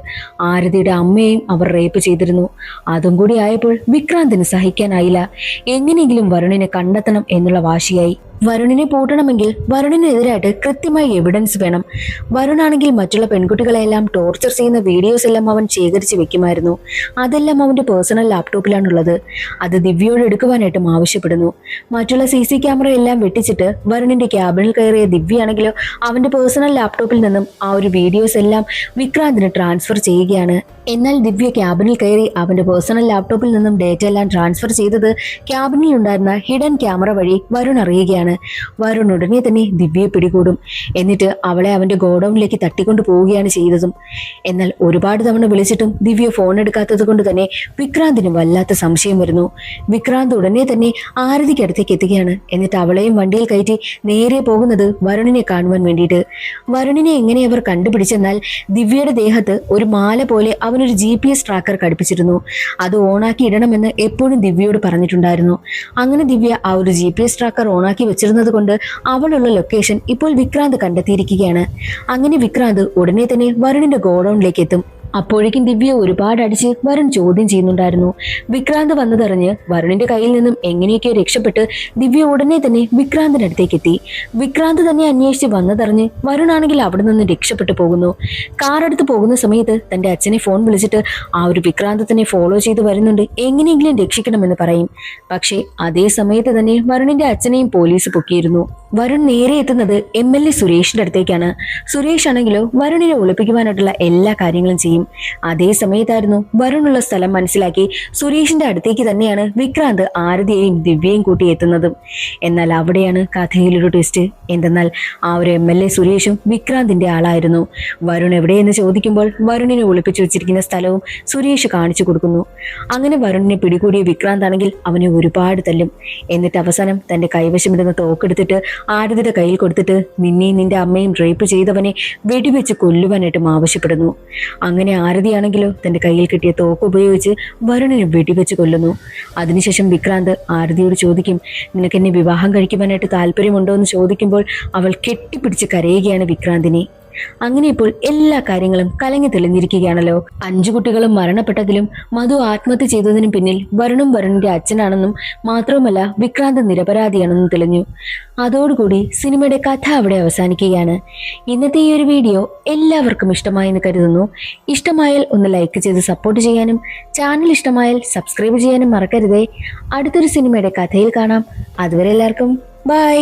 ആരതിയുടെ അമ്മയെയും അവർ റേപ്പ് ചെയ്തിരുന്നു. അതും കൂടി ആയപ്പോൾ വിക്രാന്തിന് സഹിക്കാനായില്ല. എങ്ങനെയെങ്കിലും വരുണിനെ കണ്ടെത്തണം എന്നുള്ള വാശിയായി. വരുണിനെ പൂട്ടണമെങ്കിൽ വരുണിനെതിരായിട്ട് കൃത്യമായ എവിഡൻസ് വേണം. വരുണാണെങ്കിൽ മറ്റുള്ള പെൺകുട്ടികളെല്ലാം ടോർച്ചർ ചെയ്യുന്ന വീഡിയോസ് എല്ലാം അവൻ ശേഖരിച്ച് വെക്കുമായിരുന്നു. അതെല്ലാം അവന്റെ പേഴ്സണൽ ലാപ്ടോപ്പിലാണുള്ളത്. അത് ദിവ്യയോട് എടുക്കുവാനായിട്ടും ആവശ്യപ്പെടുന്നു. മറ്റുള്ള CC ക്യാമറ എല്ലാം വെട്ടിച്ചിട്ട് വരുണിന്റെ ക്യാബിനിൽ കയറിയ ദിവ്യയാണെങ്കിലോ അവന്റെ പേഴ്സണൽ ലാപ്ടോപ്പിൽ നിന്നും ആ ഒരു വീഡിയോസ് എല്ലാം വിക്രാന്തിന് ട്രാൻസ്ഫർ ചെയ്യുകയാണ്. എന്നാൽ ദിവ്യ ക്യാബിനിൽ കയറി അവന്റെ പേഴ്സണൽ ലാപ്ടോപ്പിൽ നിന്നും ഡേറ്റ എല്ലാം ട്രാൻസ്ഫർ ചെയ്തത് ക്യാബിനിൽ ഉണ്ടായിരുന്ന ഹിഡൻ ക്യാമറ വഴി വരുൺ അറിയുകയാണ്. വരുൺ ഉടനെ തന്നെ ദിവ്യയെ പിടികൂടും. എന്നിട്ട് അവളെ അവന്റെ ഗോഡൌണിലേക്ക് തട്ടിക്കൊണ്ടു പോവുകയാണ് ചെയ്തതും. എന്നാൽ ഒരുപാട് തവണ വിളിച്ചിട്ടും ദിവ്യ ഫോൺ എടുക്കാത്തത് കൊണ്ട് തന്നെ വിക്രാന്തിന് വല്ലാത്ത സംശയം വരുന്നു. വിക്രാന്ത് ഉടനെ തന്നെ ആരതിക്ക് അടുത്തേക്ക് എത്തുകയാണ്. എന്നിട്ട് അവളെയും വണ്ടിയിൽ കയറ്റി നേരെ പോകുന്നത് വരുണിനെ കാണുവാൻ വേണ്ടിയിട്ട്. വരുണിനെ എങ്ങനെ അവർ കണ്ടുപിടിച്ചെന്നാൽ ദിവ്യയുടെ ദേഹത്ത് ഒരു മാല പോലെ അവനൊരു GPS ട്രാക്കർ ഘടിപ്പിച്ചിരുന്നു. അത് ഓണാക്കി ഇടണമെന്ന് എപ്പോഴും ദിവ്യയോട് പറഞ്ഞിട്ടുണ്ടായിരുന്നു. അങ്ങനെ ദിവ്യ ആ ഒരു GPS ട്രാക്കർ ഓണാക്കി വെച്ചിരുന്നത് കൊണ്ട് അവളുള്ള ലൊക്കേഷൻ ഇപ്പോൾ വിക്രാന്ത് കണ്ടെത്തിയിരിക്കുകയാണ്. അങ്ങനെ വിക്രാന്ത് ഉടനെ തന്നെ വരുണിന്റെ ഗോഡൌണിലേക്ക് എത്തും. അപ്പോഴേക്കും ദിവ്യ ഒരുപാട് അടിച്ച് വരുൺ ചോദ്യം ചെയ്യുന്നുണ്ടായിരുന്നു. വിക്രാന്ത് വന്നതറിഞ്ഞ് വരുണിന്റെ കയ്യിൽ നിന്നും എങ്ങനെയൊക്കെയോ രക്ഷപ്പെട്ട് ദിവ്യ ഉടനെ തന്നെ വിക്രാന്തിന്റെ അടുത്തേക്ക് എത്തി. വിക്രാന്ത് തന്നെ അന്വേഷിച്ച് വന്നതറിഞ്ഞ് വരുണാണെങ്കിൽ അവിടെ നിന്ന് രക്ഷപ്പെട്ടു പോകുന്നു. കാർ എടുത്ത് പോകുന്ന സമയത്ത് തന്റെ അച്ഛനെ ഫോൺ വിളിച്ചിട്ട് ആ ഒരു വിക്രാന്ത് തന്നെ ഫോളോ ചെയ്ത് വരുന്നുണ്ട്, എങ്ങനെയെങ്കിലും രക്ഷിക്കണമെന്ന് പറയും. പക്ഷേ അതേ സമയത്ത് തന്നെ വരുണിന്റെ അച്ഛനെയും പോലീസ് പൊക്കിയിരുന്നു. വരുൺ നേരെ എത്തുന്നത് MLA സുരേഷിന്റെ അടുത്തേക്കാണ്. സുരേഷ് ആണെങ്കിലോ വരുണിനെ ഒളിപ്പിക്കുവാനായിട്ടുള്ള എല്ലാ കാര്യങ്ങളും ചെയ്യും. അതേ സമയത്തായിരുന്നു വരുണുള്ള സ്ഥലം മനസ്സിലാക്കി സുരേഷിന്റെ അടുത്തേക്ക് തന്നെയാണ് വിക്രാന്ത് ആരതിയെയും ദിവ്യയും കൂട്ടി എത്തുന്നതും. എന്നാൽ അവിടെയാണ് കഥയിലൊരു ട്വിസ്റ്റ്. എന്തെന്നാൽ ആ ഒരു MLA സുരേഷും വിക്രാന്തിന്റെ ആളായിരുന്നു. വരുൺ എവിടെയെന്ന് ചോദിക്കുമ്പോൾ വരുണിനെ ഒളിപ്പിച്ചു വെച്ചിരിക്കുന്ന സ്ഥലവും സുരേഷ് കാണിച്ചു കൊടുക്കുന്നു. അങ്ങനെ വരുണിനെ പിടികൂടിയ വിക്രാന്ത് ആണെങ്കിൽ അവനെ ഒരുപാട് തല്ലും. എന്നിട്ട് അവസാനം തന്റെ കൈവശമിരുന്ന തോക്കെടുത്തിട്ട് ആരതിയുടെ കയ്യിൽ കൊടുത്തിട്ട് നിന്നെയും നിന്റെ അമ്മയും റേപ്പ് ചെയ്തവനെ വെടിവെച്ച് കൊല്ലുവാനായിട്ടും ആവശ്യപ്പെടുന്നു. അങ്ങനെ ആരതിയാണെങ്കിലോ തന്റെ കയ്യിൽ കിട്ടിയ തോക്ക് ഉപയോഗിച്ച് വരുണിനെ വെടിവെച്ച് കൊല്ലുന്നു. അതിനുശേഷം വിക്രാന്ത് ആരതിയോട് ചോദിക്കും, നിനക്കെന്നെ വിവാഹം കഴിക്കുവാനായിട്ട് താല്പര്യമുണ്ടോ എന്ന് ചോദിക്കുമ്പോൾ അവൾ കെട്ടിപ്പിടിച്ച് കരയുകയാണ് വിക്രാന്തിനെ. അങ്ങനെ ഇപ്പോൾ എല്ലാ കാര്യങ്ങളും കലങ്ങി തെളിഞ്ഞിരിക്കുകയാണല്ലോ. 5 കുട്ടികളും മരണപ്പെട്ടതിലും മധു ആത്മഹത്യ ചെയ്തതിനും പിന്നിൽ വരുണും വരുണിന്റെ അച്ഛനാണെന്നും മാത്രവുമല്ല വിക്രാന്ത് നിരപരാധിയാണെന്നും തെളിഞ്ഞു. അതോടുകൂടി സിനിമയുടെ കഥ അവിടെ അവസാനിക്കുകയാണ്. ഇന്നത്തെ ഈ ഒരു വീഡിയോ എല്ലാവർക്കും ഇഷ്ടമായെന്ന് കരുതുന്നു. ഇഷ്ടമായാൽ ഒന്ന് ലൈക്ക് ചെയ്ത് സപ്പോർട്ട് ചെയ്യാനും ചാനൽ ഇഷ്ടമായാൽ സബ്സ്ക്രൈബ് ചെയ്യാനും മറക്കരുതേ. അടുത്തൊരു സിനിമയുടെ കഥയിൽ കാണാം. അതുവരെ എല്ലാവർക്കും ബൈ.